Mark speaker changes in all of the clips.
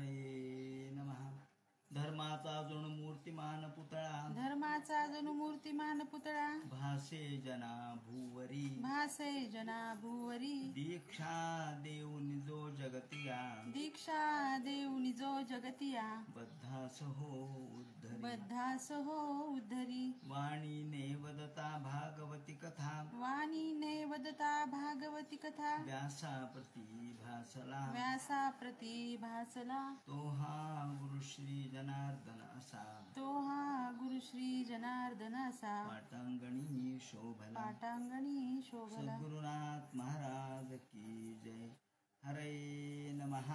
Speaker 1: हरे नमः. धर्माचा जणू मूर्तिमान पुतळा,
Speaker 2: धर्माचा जणू मूर्तिमान पुतळा,
Speaker 1: भासे जना भूवरी,
Speaker 2: भासे जना भूवरी.
Speaker 1: दीक्षा देऊन जो जगतिया,
Speaker 2: दीक्षा देऊन जो जगतिया,
Speaker 1: बद्धास हो उद्धरी,
Speaker 2: बद्धास हो उद्धरी.
Speaker 1: वाणीने वदता भागवती कथा,
Speaker 2: वाणीने वदता भागवती कथा,
Speaker 1: व्यासा प्रती भासला,
Speaker 2: व्यासा प्रती भासला.
Speaker 1: तो हा गुरु श्री जनार्दन असा,
Speaker 2: तो हा गुरु श्री जनार्दन असा,
Speaker 1: पाटांगणी शोभला,
Speaker 2: पाटांगणी शोभला.
Speaker 1: सद्गुरुनाथ महाराज की जय. हरे नमः.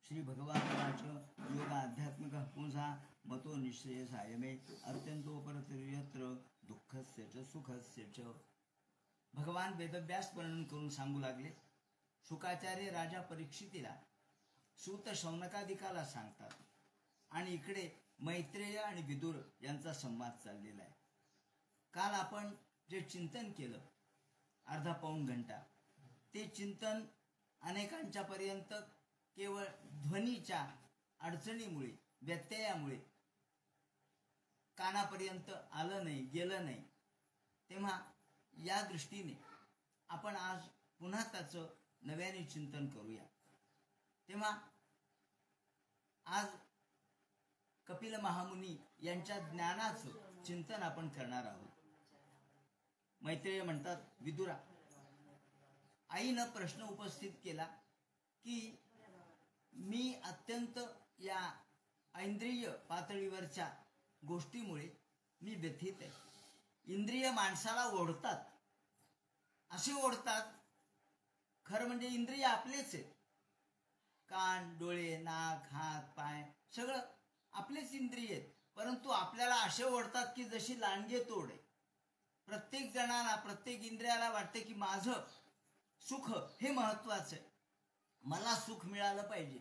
Speaker 1: श्री भगवानाचं योग आध्यात्मिक पुंसा मतो निश्चय सायमे अत्यंतोपरतिर्यत्र दुःखस्य च सुखस्य च. भगवान वेदव्यास वर्णन करून सांगू लागले. शुकाचार्य राजा परीक्षितीला सूत शौनकादिकाला सांगतात आणि इकडे मैत्रेय आणि विदुर यांचा संवाद चाललेला आहे. काल आपण जे चिंतन केलं अर्धा पाऊण घंटा, ते चिंतन अनेकांच्या पर्यंत केवळ ध्वनीच्या अडचणीमुळे व्यत्ययामुळे कानापर्यंत आलं नाही, गेलं नाही. तेव्हा या दृष्टीने आपण आज पुन्हा त्याचं नव्याने चिंतन करूया. तेव्हा आज कपिल महामुनी यांच्या ज्ञानाचं चिंतन आपण करणार आहोत. मैत्रेय म्हणतात, विदुरा, आईनं प्रश्न उपस्थित केला की मी अत्यंत या ऐंद्रिय पातळीवरच्या गोष्टीमुळे मी व्यथित आहे. इंद्रिय माणसाला ओढतात, असे ओढतात. खरं म्हणजे इंद्रिय आपलेच आहेत. कान, डोळे, नाक, हात, पाय सगळं आपलेच इंद्रिय आहेत. परंतु आपल्याला असे ओढतात की जशी लांडगे तोड आहे. प्रत्येक जणाला, प्रत्येक इंद्रियाला वाटते की माझं सुख हे महत्वाचं आहे, मला सुख मिळालं पाहिजे.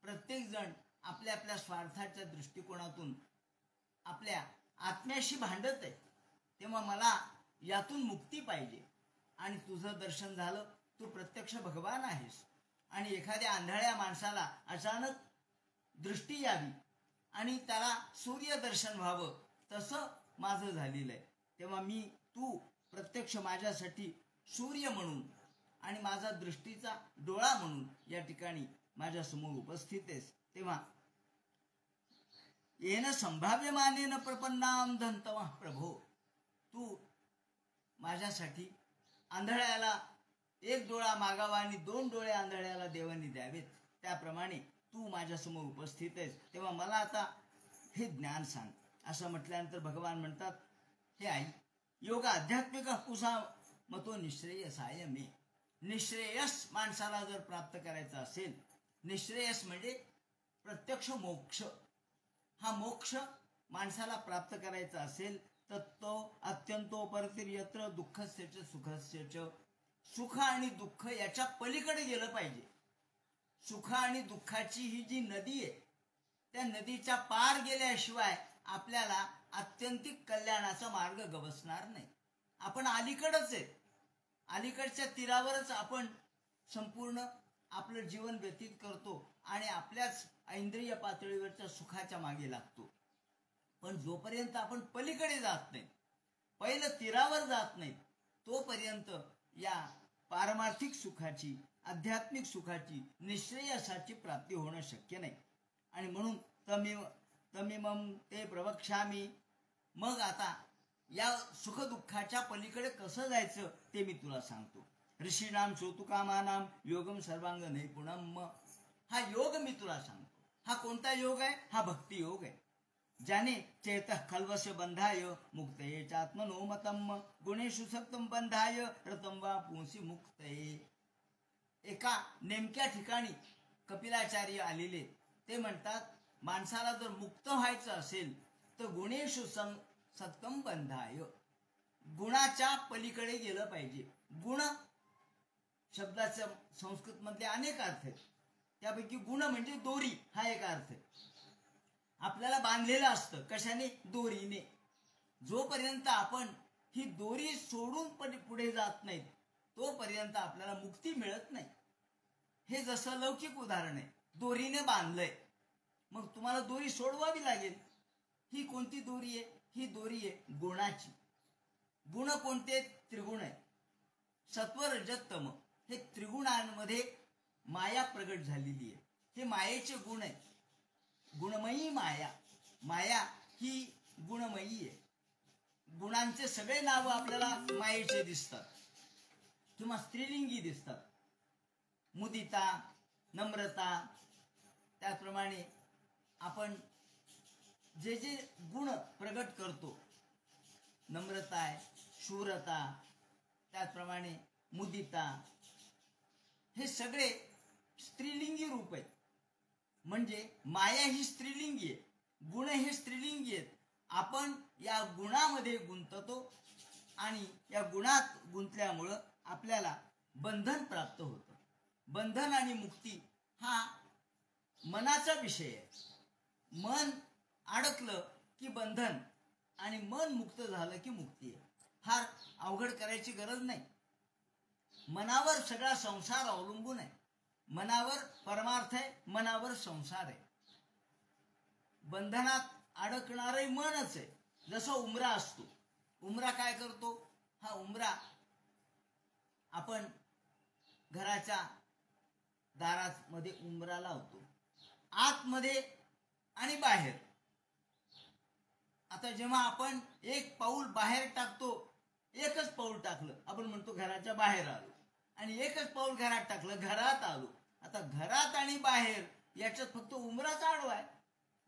Speaker 1: प्रत्येक जण आपल्या आपल्या स्वार्थाच्या दृष्टिकोनातून आपल्या आत्म्याशी भांडत आहे. तेव्हा मला यातून मुक्ती पाहिजे. आणि तुझं दर्शन झालं, तू प्रत्यक्ष भगवान आहेस. आणि एखाद्या आंधळ्या माणसाला अचानक दृष्टी यावी आणि त्याला सूर्य दर्शन व्हावं, तसं माझं झालेलं आहे. तेव्हा तू प्रत्यक्ष माझ्यासाठी सूर्य म्हणून आणि माझा दृष्टीचा डोळा म्हणून या ठिकाणी माझ्यासमोर उपस्थित आहेस. तेव्हा येन संभाव्यमानेन प्रपन्नाम धंतवा प्रभो, तू माझ्यासाठी आंधळ्याला एक डोळा मागावा आणि 2 डोळे आंधळ्याला देवानी द्यावेत, त्याप्रमाणे तू माझ्यासमोर उपस्थित आहेस. तेव्हा मला आता हे ज्ञान सांग. असं म्हटल्यानंतर भगवान म्हणतात, हे आई, योग आध्यात्मिक पुसा मतो निश्रेयसाय मे. निश्रेयस माणसाला जर प्राप्त करायचा असेल, निश्रेयस म्हणजे प्रत्यक्ष मोक्ष, हा मोक्ष माणसाला प्राप्त करायचा असेल तर तो अत्यंतोपरतिर्यत्र दुःखस्य च सुखस्य च. सुख आणि दुःख याच्या पलीकडे गेलं पाहिजे. सुख आणि दुःखाची ही जी नदी आहे, त्या नदीच्या पार गेल्याशिवाय आपल्याला आत्यंतिक कल्याणाचा मार्ग गवसणार नाही. आपण अलीकडच आहे, अलीकडच्या तीरावरच आपण संपूर्ण आपलं जीवन व्यतीत करतो आणि आपल्याच ऐंद्रिय पातळीवरच्या सुखाच्या मागे लागतो. पण जोपर्यंत आपण पलीकडे जात नाही, पहिलं तीरावर जात नाही, तोपर्यंत या पारमार्थिक सुखाची, आध्यात्मिक सुखाची, निश्रेयसाची प्राप्ती होणं शक्य नाही. आणि म्हणून तमिमम ते प्रवक्ष्यामी. मग आता या सुखदुःखाच्या पलीकडे कसं जायचं ते मी तुला सांगतो. ऋषीणाम श्रोतुकामानाम योगम सर्वांग नैपुणम. हा योग मी तुला सांगतो. हा कोणता योग आहे? हा भक्ती योग आहे. ज्याने चेतः खल्वस्य बंधाय मुक्तये चात्मनो मतम गुणेषु सक्तम बंधाय रतम वा पुंसी मुक्तये. एका नेमक्या ठिकाणी कपिलाचार्य आलेले, ते म्हणतात, माणसाला जर मुक्त व्हायचं असेल तर गुणेषु सक्तम बंधाय, गुणाच्या पलीकडे गेलं पाहिजे. गुण शब्दाचा संस्कृत मध्ये अनेक अर्थ आहेत. त्यापैकी गुण म्हणजे दोरी, हा एक अर्थ आहे. आपल्याला बांधलेलं असतं कशाने? दोरीने. जोपर्यंत आपण ही दोरी सोडून पुढे जात नाहीत तोपर्यंत आपल्याला मुक्ती मिळत नाही. हे जसं लौकिक उदाहरण आहे. दोरीने बांधलंय. मग तुम्हाला दोरी सोडवावी लागेल. ही कोणती दोरी आहे? ही दोरी आहे गुणाची. गुण कोणते? त्रिगुण आहे. सत्व रजत तम हे त्रिगुणांमध्ये माया प्रगट झालेली आहे. हे मायेचे गुण आहेत. गुणमयी माया. माया ही गुणमयी आहे. गुणांचे सगळे नाव आपल्याला मायेचे दिसतात किंवा स्त्रीलिंगी दिसतात. मुदिता, नम्रता, त्याचप्रमाणे आपण जे जे गुण प्रगट करतो, नम्रता आहे, शूरता, त्याचप्रमाणे मुदिता, हे सगळे स्त्रीलिंगी रूप आहेत. म्हणजे माया ही स्त्रीलिंगी आहे, गुण हे स्त्रीलिंगी आहेत. आपण या गुणामध्ये गुंततो आणि या गुणात गुंतल्यामुळं आपल्याला बंधन प्राप्त होतं. बंधन आणि मुक्ती हा मनाचा विषय आहे. मन अडकलं की बंधन आणि मन मुक्त झालं की मुक्ती आहे. फार अवघड करायची गरज नाही. मनावर सगळा संसार अवलंबून आहे. मनावर परमार्थ आहे, मनावर संसार आहे. बंधनात अडकणारही मनच आहे. जसं उमरा असतो. उमरा काय करतो? हा उमरा आपण घराच्या दारामध्ये उमरा लावतो, आतमध्ये आणि बाहेर. आता जेव्हा आपण एक पाऊल बाहेर टाकतो, एकच पाऊल टाकलं, आपण म्हणतो घराच्या बाहेर आलो, आणि एकच पाऊल घरात टाकलं, घरात आलो. आता घरात आणि बाहेर याच्यात फक्त उमराच आडवा आहे.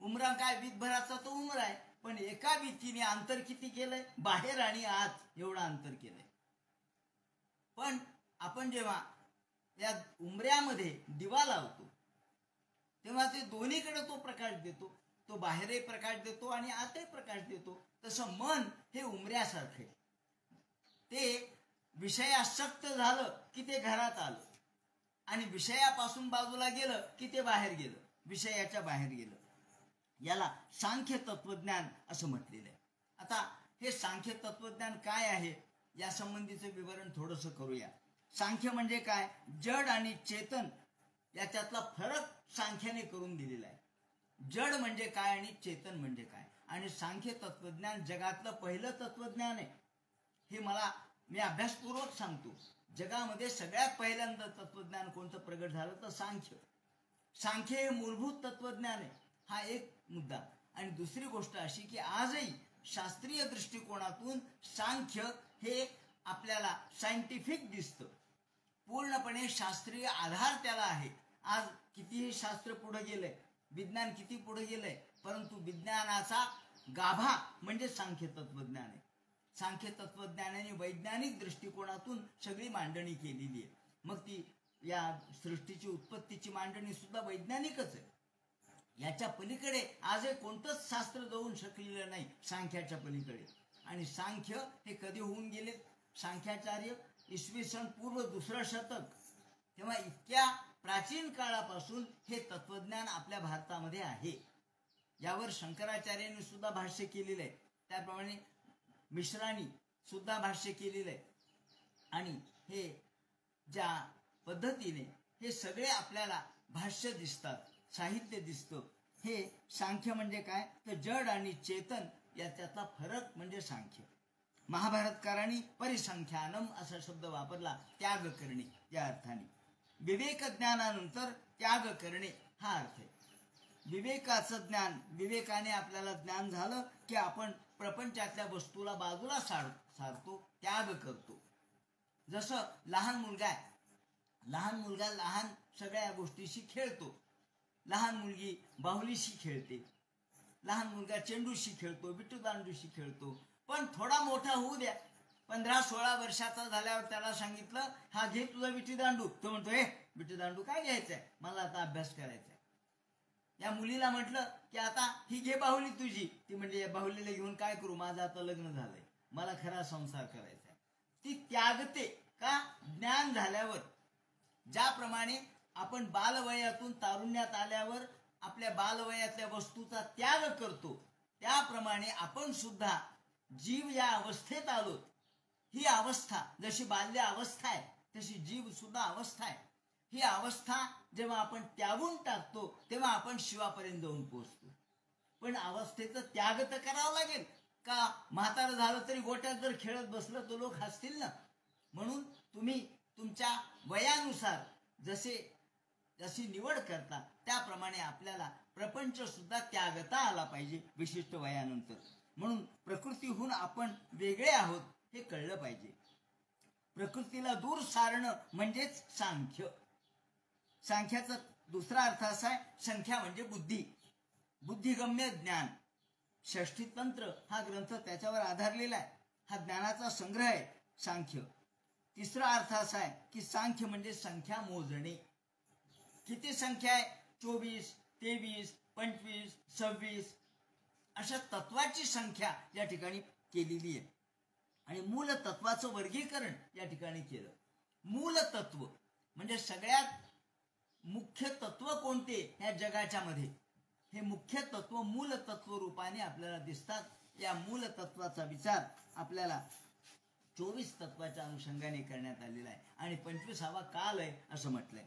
Speaker 1: उमरा काय वीतभराचा तो उमरा आहे, पण एका भीतीने अंतर किती केलंय? बाहेर आणि आत एवढं अंतर केलंय. पण आपण जेव्हा या उमऱ्यामध्ये दिवा लावतो तेव्हा ते दोन्हीकडे तो प्रकाश देतो. तो बाहेरही प्रकाश देतो आणि आतही प्रकाश देतो. तसं मन हे उमऱ्यासारखे. ते विषयासक्त झालं की ते घरात आलं, आणि विषयापासून बाजूला गेलं की ते बाहेर गेलं, विषयाच्या बाहेर गेलं. याला सांख्य तत्वज्ञान असं म्हटलेलं आहे. आता हे सांख्य तत्वज्ञान काय आहे या संबंधीचं विवरण थोडंसं करूया. सांख्य म्हणजे काय? जड आणि चेतन याच्यातला फरक सांख्याने करून दिलेला आहे. जड म्हणजे काय आणि चेतन म्हणजे काय. आणि सांख्य तत्वज्ञान जगातलं पहिलं तत्वज्ञान आहे. हे मी अभ्यासपूर्वक सांगतो. जगामध्ये सगळ्यात पहिल्यांदा तत्वज्ञान कोणतं प्रगट झालं तर सांख्य. सांख्य हे मूलभूत तत्वज्ञान आहे. हा एक मुद्दा. आणि दुसरी गोष्ट अशी की आजही शास्त्रीय दृष्टिकोनातून सांख्य हे आपल्याला सायंटिफिक दिसतं. पूर्णपणे शास्त्रीय आधार त्याला आहे. आज कितीही शास्त्र पुढे गेलंय, विज्ञान किती पुढे गेलंय, परंतु विज्ञानाचा गाभा म्हणजे सांख्य तत्वज्ञान आहे. सांख्य तत्वज्ञानाने वैज्ञानिक दृष्टिकोनातून सगळी मांडणी केलेली आहे. मग ती या सृष्टीची उत्पत्तीची मांडणी सुद्धा वैज्ञानिकच आहे. याच्या पलीकडे आजही कोणतंच शास्त्र जाऊन शकलेलं नाही सांख्याच्या पलीकडे. आणि सांख्य हे कधी होऊन गेले? सांख्याचार्य इसवी सन पूर्व 2रं शतक. तेव्हा इतक्या प्राचीन काळापासून हे तत्वज्ञान आपल्या भारतामध्ये आहे. यावर शंकराचार्यांनी सुद्धा भाष्य केलेलं आहे. त्याप्रमाणे मिश्रांनी सुद्धा भाष्य केलेलं आहे. आणि हे ज्या पद्धतीने हे सगळे आपल्याला भाष्य दिसतात, साहित्य दिसतं. हे सांख्य म्हणजे काय तर जड आणि चेतन याच्यातला फरक म्हणजे सांख्य. महाभारतकारांनी परिसंख्यानम असा शब्द वापरला, त्याग करणे या अर्थाने. विवेक ज्ञानानंतर त्याग करणे हा अर्थ आहे. विवेकाचं ज्ञान, विवेकाने आपल्याला ज्ञान झालं की आपण प्रपंचातल्या वस्तूला बाजूला सारतो, त्याग करतो. जसं लहान मुलगा आहे, लहान सगळ्या गोष्टीशी खेळतो. लहान मुलगी बाहुलीशी खेळते, लहान मुलगा चेंडूशी खेळतो, विटूदांडूशी खेळतो. पण थोडा मोठा होऊ द्या, 15-16 वर्षाचा झाल्यावर त्याला सांगितलं हा घे तुझा विटीदांडू, तो म्हणतो विटीदांडू काय घ्यायचंय, मला आता अभ्यास करायचा. या मुलीला म्हटलं की आता ही घे बाहुली तुझी, ती म्हणजे या बाहुलीला घेऊन काय करू, माझं आता लग्न झालंय, मला खरा संसार करायचा. ती त्यागते का? ज्ञान झाल्यावर. ज्याप्रमाणे आपण बालवयातून तारुण्यात आल्यावर आपल्या बालवयातल्या वस्तूचा त्याग करतो, त्याप्रमाणे आपण सुद्धा जीव या अवस्थेत आलो. ही अवस्था जशी बाल्य अवस्था आहे तशी जीव सुद्धा अवस्था आहे. ही अवस्था जेव्हा आपण त्यागून टाकतो तेव्हा आपण शिवापर्यंत जाऊन पोहोचतो. पण अवस्थेचा त्याग तर करावा लागेल. का म्हातारं झालं तरी गोट्यात जर खेळत बसलं तर लोक हसतील ना. म्हणून तुम्ही तुमच्या वयानुसार जशी निवड करता त्याप्रमाणे आपल्याला प्रपंच सुद्धा त्यागता आला पाहिजे विशिष्ट वयानंतर. म्हणून प्रकृतीहून आपण वेगळे आहोत हे कळलं पाहिजे. प्रकृतीला दूर सारणं म्हणजेच सांख्य. सांख्याचा दुसरा अर्थ असा आहे, संख्या म्हणजे बुद्धी, बुद्धिगम्य ज्ञान. षष्ठी तंत्र हा ग्रंथ त्याच्यावर आधारलेला आहे. हा ज्ञानाचा संग्रह आहे सांख्य. तिसरा अर्थ असा आहे की सांख्य म्हणजे संख्या मोजणे. किती संख्या आहे? 24, 23, 25, 26 अशा तत्वाची संख्या या ठिकाणी केलेली आहे. आणि मूल तत्वाचं वर्गीकरण या ठिकाणी केलं. मूल तत्व म्हणजे सगळ्यात मुख्य तत्व कोणते ह्या जगाच्या मध्ये, हे मुख्य तत्व मूल तत्व रूपाने आपल्याला दिसतात. या मूल तत्वाचा विचार आपल्याला 24 तत्वाच्या अनुषंगाने करण्यात आलेला आहे आणि 25वा काल आहे असं म्हटलंय.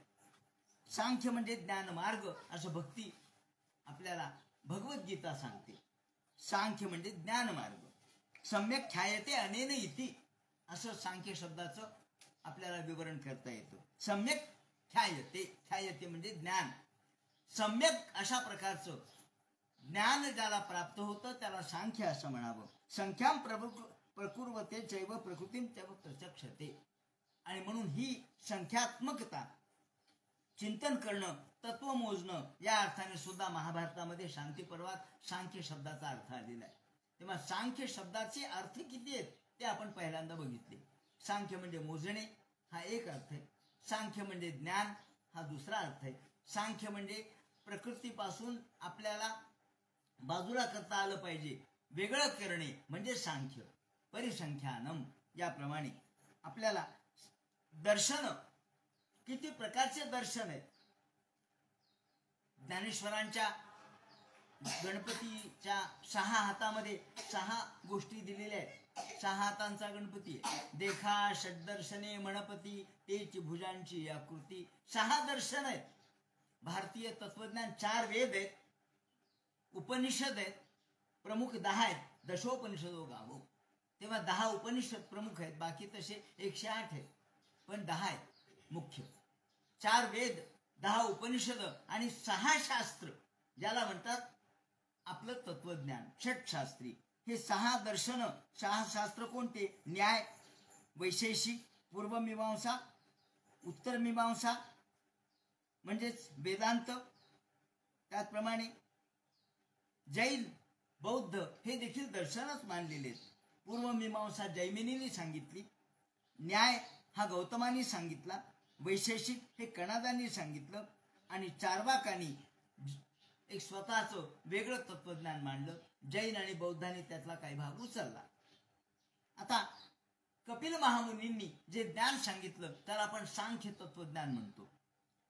Speaker 1: सांख्य म्हणजे ज्ञानमार्ग असं भक्ती आपल्याला भगवद्गीता सांगते. सांख्य म्हणजे ज्ञानमार्ग. सम्यक ख्यायते अनेन इति असं सांख्य शब्दाचं आपल्याला विवरण करता येतं. सम्यक ख्यायते, ख्यायते म्हणजे ज्ञान. सम्यक अशा प्रकारचं ज्ञान ज्याला प्राप्त होतं त्याला सांख्य असं म्हणावं. संख्याम प्रकुर्वते चैव प्रकृतीम चैव प्रचक्षते. आणि म्हणून ही संख्यात्मकता, चिंतन करणं, तत्व मोजणं या अर्थाने सुद्धा महाभारतामध्ये शांती पर्वात सांख्य शब्दाचा अर्थ आलेला आहे. तेव्हा सांख्य शब्दाचे अर्थ किती आहेत ते आपण पहिल्यांदा बघितले. सांख्य म्हणजे मोजणे हा एक अर्थ आहे. सांख्य म्हणजे ज्ञान हा दुसरा अर्थ आहे. सांख्य म्हणजे प्रकृतीपासून आपल्याला बाजूला करता आलं पाहिजे, वेगळं करणे म्हणजे सांख्य. परिसंख्यानम याप्रमाणे आपल्याला दर्शन, किती प्रकारचे दर्शन आहेत. ज्ञानेश्वरांच्या गणपतीच्या 6 हातामध्ये 6 गोष्टी दिलेल्या आहेत. 6 हातांचा गणपती देखा षड्दर्शने म्हणपती तेची भुजांची आकृती. 6 दर्शन आहेत. भारतीय तत्वज्ञान 4 वेद आहेत, उपनिषद आहेत, प्रमुख 10 आहेत. दशोपनिषदो गावो. तेव्हा 10 उपनिषद प्रमुख आहेत, बाकी तसे 108 आहेत, पण 10 आहेत मुख्य. 4 वेद, 10 उपनिषद आणि 6 शास्त्र ज्याला म्हणतात आपलं तत्वज्ञान, षटशास्त्री. हे 6 दर्शन, 6 शास्त्र कोणते? न्याय, वैशेषिक, पूर्वमीमांसा, उत्तरमीमांसा म्हणजेच वेदांत. त्याचप्रमाणे जैन, बौद्ध हे देखील दर्शनच मानलेले आहेत. पूर्वमीमांसा जैमिनींनी सांगितली, न्याय हा गौतमांनी सांगितला, वैशेषिक हे कणादांनी सांगितलं आणि चार्वाकांनी एक स्वतःचं वेगळं तत्वज्ञान मांडलं. जैन आणि बौद्धांनी त्यातला काही भाग उचलला. आता कपिल महामुनींनी जे ज्ञान सांगितलं त्याला आपण सांख्य तत्वज्ञान म्हणतो.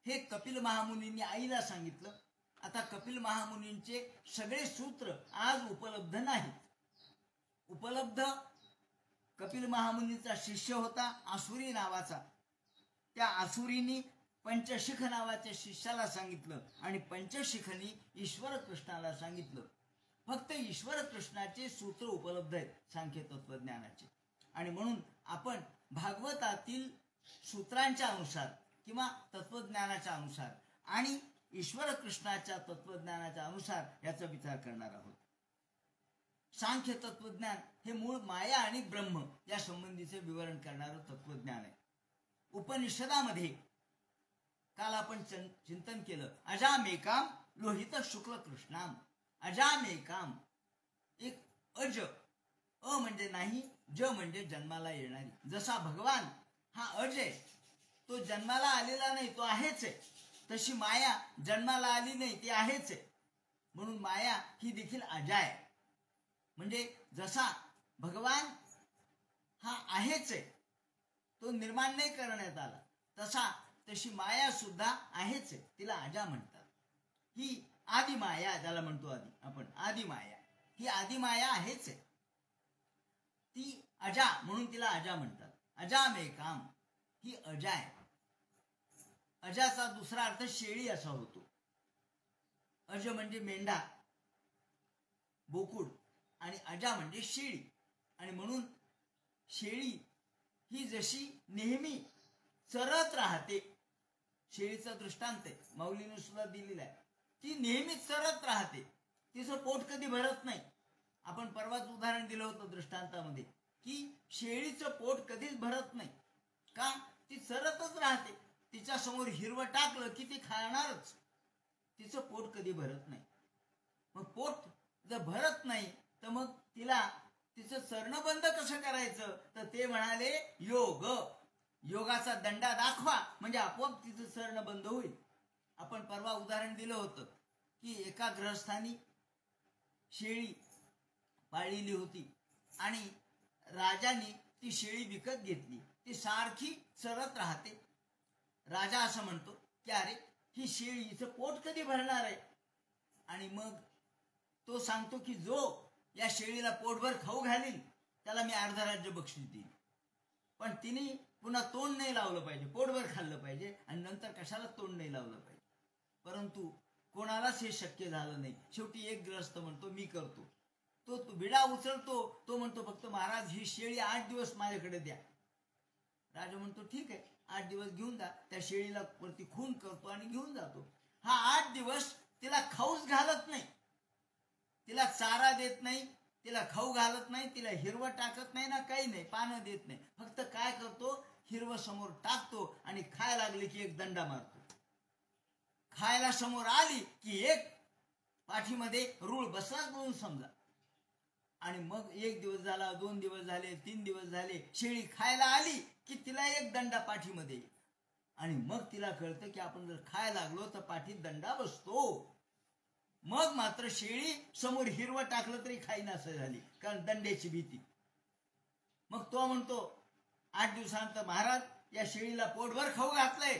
Speaker 1: हे कपिल महामुनींनी आईला सांगितलं. आता कपिल महामुनींचे सगळे सूत्र आज उपलब्ध नाहीत. उपलब्ध कपिल महामुनीचा शिष्य होता आसुरी नावाचा. त्या आसुरीनी पंचशिख नावाच्या शिष्याला सांगितलं आणि पंचशिखनी ईश्वर कृष्णाला सांगितलं. फक्त ईश्वर कृष्णाचे सूत्र उपलब्ध आहेत सांख्य तत्वज्ञानाचे. आणि म्हणून आपण भागवतातील सूत्रांच्या अनुसार किंवा तत्वज्ञानाच्या अनुसार आणि ईश्वर कृष्णाच्या तत्वज्ञानाच्या अनुसार याचा विचार करणार आहोत. सांख्य तत्वज्ञान हे मूळ माया आणि ब्रह्म या संबंधीचे विवरण करणारं तत्वज्ञान आहे. उपनिषदामध्ये काल आपण चिंतन केलं, अजामेकाम लोहित शुक्ल कृष्णाम. अजामेकाम, एक अज, अ म्हणजे नाही, ज म्हणजे जन्माला येणारी. जसा भगवान हा अज आहे, तो जन्माला आलेला नाही, तो आहेच आहे. तशी माया जन्माला आली नाही, ती आहेच आहे. म्हणून माया ही देखील अजा आहे. म्हणजे जसा भगवान हा आहेच आहे, तो निर्माण नाही करण्यात आला, तशी माया सुद्धा आहेच आहे, तिला अजा म्हणतात. ही आदि माया ज्याला म्हणतो आपण आदि माया, ही आदि माया आहेच आहे. ती अजा म्हणून तिला अजा म्हणतात. अजामेकाम ही अजा आहे. अजाचा दुसरा अर्थ शेळी असा होतो. अज म्हणजे मेंढा, बोकुड, आणि अजा म्हणजे शेळी. आणि म्हणून शेळी ही जशी नेहमी चरत राहते, शेळीचा दृष्टांत आहे माऊलीने सुद्धा दिलेला आहे, ती नेहमी चरत राहते, तिचं पोट कधी भरत नाही. आपण परवाच उदाहरण दिलं होतं दृष्टांतामध्ये की शेळीचं पोट कधीच भरत नाही. का? ती चरतच राहते. तिच्या समोर हिरवं टाकलं की ती खाणारच, तिचं पोट कधी भरत नाही. मग पोट जर भरत नाही तर मग तिला तिचं चरणं बंद कसं करायचं? तर ते म्हणाले योग. योगाचा दंडा दाखवा म्हणजे आपोआप तिचं चरणं बंद होईल. आपण परवा उदाहरण दिलं होतं की एका गृहस्थानी शेळी पाळलेली होती आणि राजाने ती शेळी विकत घेतली. ती सारखी चरत राहते. राजा असं म्हणतो की अरे ही शेळी हिचं पोट कधी भरणार आहे? आणि मग तो सांगतो की जो या शेळीला पोटभर खाऊ घालील त्याला मी अर्ध राज्य बक्षीस देईन. पण तिने पुन्हा तोंड नाही लावलं पाहिजे, पोटभर खाल्लं पाहिजे आणि नंतर कशाला तोंड नाही लावलं पाहिजे. परंतु कोणालाच हे शक्य झालं नाही. शेवटी एक ग्रस्त म्हणतो मी करतो. तो विडा उचलतो, तो म्हणतो फक्त महाराज ही शेळी 8 दिवस माझ्याकडे द्या. राजा म्हणतो ठीक आहे 8 दिवस घेऊन जा. त्या शेळीला वरती खून करतो आणि घेऊन जातो. हा 8 दिवस तिला खाऊच घालत नाही, तिला चारा देत नाही, तिला खाऊ घालत नाही, तिला हिरवं टाकत नाही ना, काही नाही, पानं देत नाही. फक्त काय करतो, हिरवं समोर टाकतो आणि खायला लागली की एक दंडा मारतो. खायला समोर आली की एक पाठीमध्ये रूळ बसला म्हणून समजा. आणि मग 1 दिवस झाला, 2 दिवस झाले, 3 दिवस झाले, शेळी खायला आली की तिला एक दंडा पाठीमध्ये. आणि मग तिला कळतं की आपण जर खायला लागलो तर पाठीत दंडा बसतो. मग मात्र शेळी समोर हिरवं टाकलं तरी खाईना असं झाली, कारण दंड्याची भीती. मग तो म्हणतो 8 दिवसानंतर महाराज या शेळीला पोटभर खाऊ घातलंय,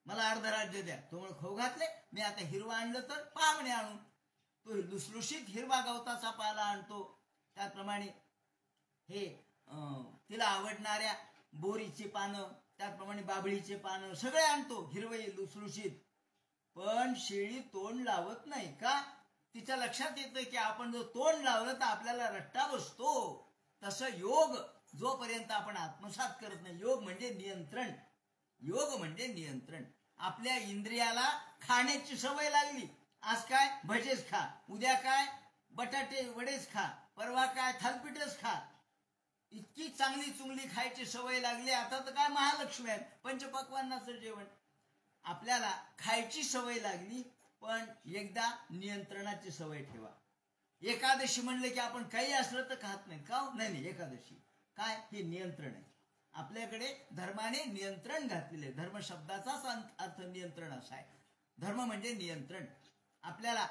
Speaker 1: मला अर्ध राज्य द्या. तो म्हणून खाऊ घातले, मी आता हिरवा आणलं तर पामणे आणून. तो लुसलुशीत हिरवा गवताचा पाला आणतो. त्याप्रमाणे हे तिला आवडणाऱ्या बोरीची पानं, त्याप्रमाणे बाभळीचे पानं सगळे आणतो, हिरवे लुसलुशीत. पण शेळी तोंड लावत नाही. का? तिच्या लक्षात येतं की आपण जर तोंड लावलं तर आपल्याला रट्टा बसतो. तसं योग जोपर्यंत आपण आत्मसात करत नाही, योग म्हणजे नियंत्रण, योग म्हणजे नियंत्रण. आपल्या इंद्रियाला खाण्याची सवय लागली. आज काय भजेच खा, उद्या काय बटाटे वडेच खा, परवा काय थालपिठच खा. इतकी चांगली चुंगली खायची सवय लागली. आता तर काय महालक्ष्मी आहेत, पंचपक्वान्नाचं जेवण. आपल्याला खायची सवय लागली, पण एकदा नियंत्रणाची सवय ठेवा. एकादशी म्हणले की आपण काही असलं तर खात नाही. का? नाही, एकादशी काय हे नियंत्रण आहे. आपल्याकडे धर्माने नियंत्रण घातलेले. धर्म शब्दाचाच अर्थ नियंत्रण असा आहे. धर्म म्हणजे नियंत्रण. आपल्याला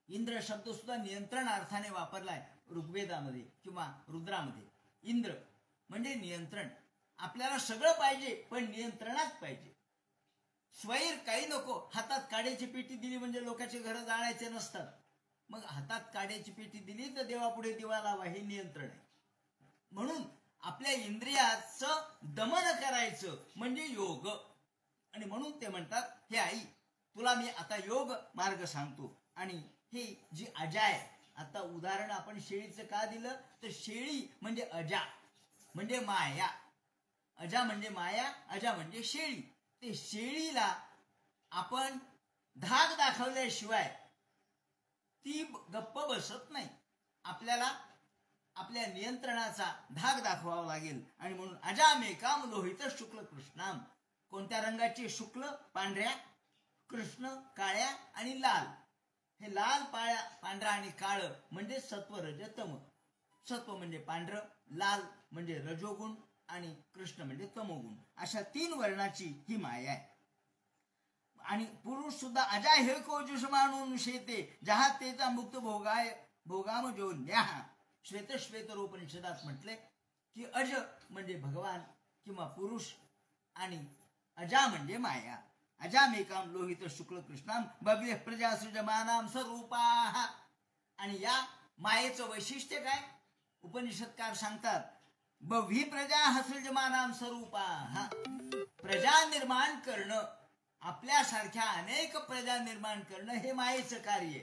Speaker 1: इंद्र शब्द सुद्धा नियंत्रण अर्थाने वापरलाय ऋग्वेदामध्ये किंवा रुद्रामध्ये. इंद्र म्हणजे नियंत्रण. आपल्याला सगळं पाहिजे पण नियंत्रणात पाहिजे. स्वैर काही नको. हातात काड्याची पेटी दिली म्हणजे लोकांचे घर जाळायचे नसतात. मग हातात काड्याची पेटी दिली तर देवापुढे दिवा लावा, हे नियंत्रण आहे. म्हणून आपल्या इंद्रियाचं दमन करायचं म्हणजे योग. आणि म्हणून ते म्हणतात हे आई तुला मी आता योग मार्ग सांगतो. आणि ही जी अजा आहे, आता उदाहरण आपण शेळीचं का दिलं तर शेळी म्हणजे अजा म्हणजे माया. अजा म्हणजे माया, अजा म्हणजे शेळी. ते शेळीला आपण धाक दाखवल्याशिवाय ती गप्प बसत नाही. आपल्याला आपल्या नियंत्रणाचा धाक दाखवावा लागेल. आणि म्हणून अजामेकाम लोहित शुक्ल कृष्णाम. कोणत्या रंगाची? शुक्ल पांढऱ्या, कृष्ण काळ्या आणि लाल. हे लाल, पांढरा आणि काळ म्हणजे सत्व रज तम. सत्व म्हणजे पांढरं, लाल म्हणजे रजोगुण आणि कृष्ण म्हणजे तमोगुण. अशा 3 वर्णाची ही माया आहे. आणि पुरुष सुद्धा अजा हे कोजुष मानून शेते जहा तेचा मुक्त भोगाम जो न्याहा. श्वेतश्वेतर उपनिषदात म्हटले की अज म्हणजे भगवान किंवा पुरुष आणि अजा म्हणजे माया. अजामेकाम लोहित शुक्ल कृष्णाम भव्य प्रजा सृजमानाम स्वरूपाः. आणि या मायेचं वैशिष्ट्य काय? उपनिषदकार सांगतात भव्य प्रजा सृजमानाम स्वरूपाः. प्रजा निर्माण करणं, आपल्यासारख्या अनेक प्रजा निर्माण करणं हे मायेचं कार्य आहे.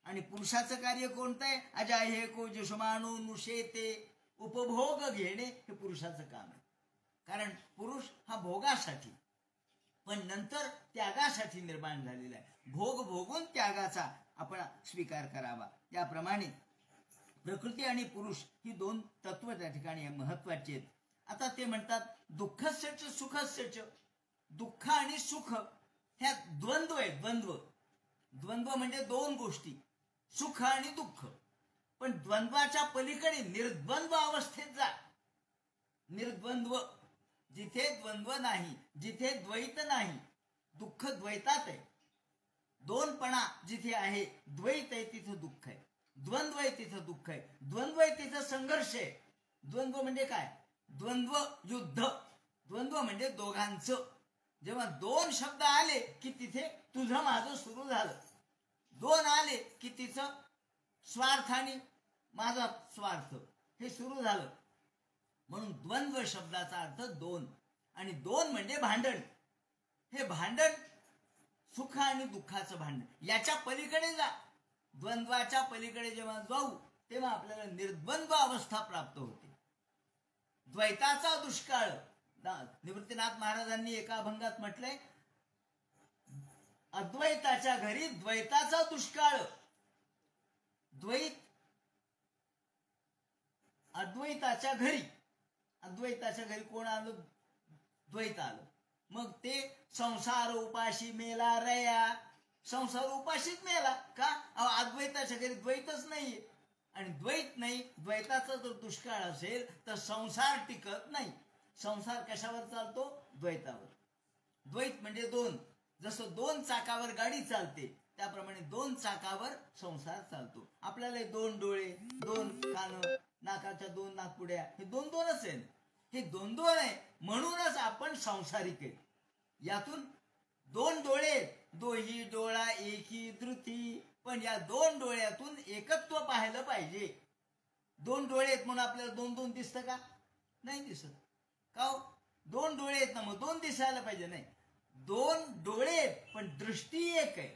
Speaker 1: आणि पुरुषाचं कार्य कोणतं आहे? अजाहे को जुषमाणू नुशेते, उपभोग घेणे हे पुरुषाचं काम आहे. कारण पुरुष हा भोगासाठी पण नंतर त्यागासाठी निर्माण झालेला आहे. भोग भोगून त्यागाचा आपण स्वीकार करावा. त्याप्रमाणे प्रकृती आणि पुरुष ही दोन तत्व त्या ठिकाणी महत्वाची आहेत. आता ते म्हणतात दुःखस्य सुखस्य. दुःख आणि सुख ह्या द्वंद्व आहे. द्वंद्व म्हणजे दोन गोष्टी, सुख आणि दुःख. पण द्वंद्वाच्या पलीकडे निर्द्वंद्व अवस्थेत जा. निर्द्वंद्व, जिथे द्वंद्व नाही, जिथे द्वैत नाही. दुःख द्वैतात आहे. दोनपणा जिथे आहे, द्वैत आहे तिथं दुःख आहे. द्वंद्व आहे तिथं दुःख आहे. द्वंद्व आहे तिथं संघर्ष आहे. द्वंद्व म्हणजे काय? द्वंद्व युद्ध. द्वंद्व म्हणजे दोघांचं. जेव्हा दोन शब्द आले की तिथे तुझं माझं सुरू झालं. दोन आले की तिचं स्वार्थ आणि माझा स्वार्थ हे सुरू झालं. म्हणून द्वंद्व शब्दाचा अर्थ दोन. आणि दोन म्हणजे भांडण. हे भांडण सुख आणि दुःखाचं भांडण. याच्या पलीकडे जा. द्वंद्वाच्या पलीकडे जेव्हा जाऊ तेव्हा आपल्याला निर्द्वंद्व अवस्था प्राप्त होते. द्वैताचा दुष्काळ निवृत्तीनाथ महाराजांनी एका अभंगात म्हटलंय, अद्वैताच्या घरी द्वैताचा दुष्काळ. अद्वैताच्या घरी कोण आलं? द्वैत आलं. मग ते संसार उपाशी मेला रया. संसार उपाशीच मेला का? अद्वैताच्या घरी द्वैतच नाहीये. आणि द्वैत नाही, द्वैताचा जर दुष्काळ असेल तर संसार टिकत नाही. संसार कशावर चालतो? द्वैतावर. द्वैत म्हणजे दोन. जसं दोन चाकावर गाडी चालते त्याप्रमाणे दोन चाकावर संसार चालतो. आपल्याला दोन डोळे, दोन कान, नाकाच्या दोन नाकपुड्या, हे दोन दोनच आहे. हे दोन दोन आहे म्हणूनच आपण सांसारिक आहे. यातून दोन डोळे, दोही डोळा एकी धृती. पण या दोन डोळ्यातून एकत्व पाहायला पाहिजे. दोन डोळे आहेत म्हणून आपल्याला दोन दोन दिसतं का? नाही दिसत. का हो? दोन डोळे आहेत ना, मग दोन दिसायला पाहिजे. नाही, दोन डोळे आहेत पण दृष्टी एक आहे.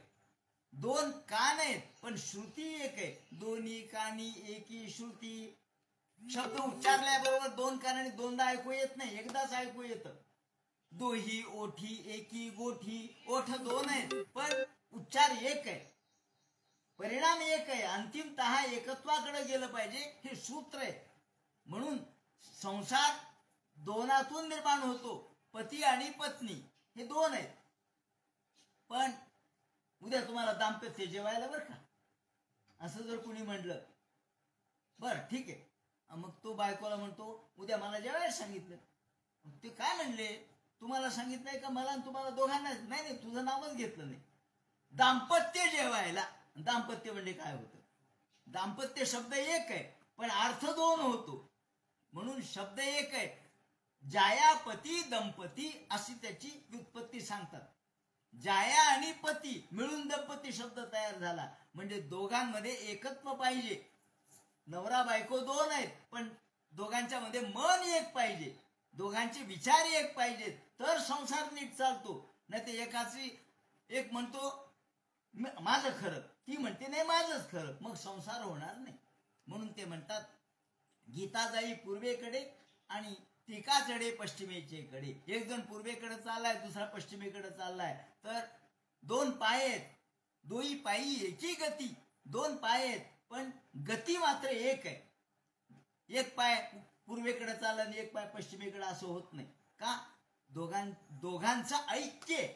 Speaker 1: दोन कान आहेत पण श्रुती एक आहे. दोन्ही कानी एकी श्रुती. शब्द उच्चारल्याबरोबर दोन कानाने दोनदा ऐकू येत नाही, एकदाच ऐकू येतं. दोही ओठी एकी गोठी. ओठ दोन आहेत पण उच्चार एक आहे, परिणाम एक आहे. अंतिमतः एकत्वाकडे गेलं पाहिजे, हे सूत्र आहे. म्हणून संसार दोनातून निर्माण होतो. पती आणि पत्नी हे दोन आहेत. पण उद्या तुम्हाला दाम्पत्य जेवायला बरं का, असं जर कुणी म्हटलं, बर ठीक आहे, मग तो बायकोला म्हणतो उद्या मला जेवायला सांगितलं. ते काय म्हणले? तुम्हाला सांगितलंय का मला? तुम्हाला दोघांना? नाही, तुझं नावच घेतलं नाही. दाम्पत्य जेवायला. दाम्पत्य म्हणजे काय होतं? दाम्पत्य शब्द एक आहे पण अर्थ दोन होतो. म्हणून शब्द एक आहे. जायापती दंपती अशी त्याची व्युत्पत्ती सांगतात. जाया आणि पती मिळून दंपती शब्द तयार झाला. म्हणजे दोघांमध्ये एकत्व पाहिजे. नवरा बायको दोन आहेत पण दोघांच्या मध्ये मन एक पाहिजे, दोघांचे विचार एक पाहिजेत, तर संसार नीट चालतो. नाही तर एकाची एक म्हणतो माझं खरं, ती म्हणते नाही माझंच खरं, मग संसार होणार नाही. म्हणून ते म्हणतात गीता जाई पूर्वेकडे आणि टीका चढे पश्चिमेकडे. एक जण पूर्वेकडे चाललाय, दुसरा पश्चिमेकडे चाललाय. तर दोन पाय आहेत, दोई पायी एकी गती. दोन पाय आहेत पण गती मात्र एक आहे. एक पाय पूर्वेकडे चालला आणि एक पाय पश्चिमेकडे असं होत नाही. का? दोघांचं ऐक्य.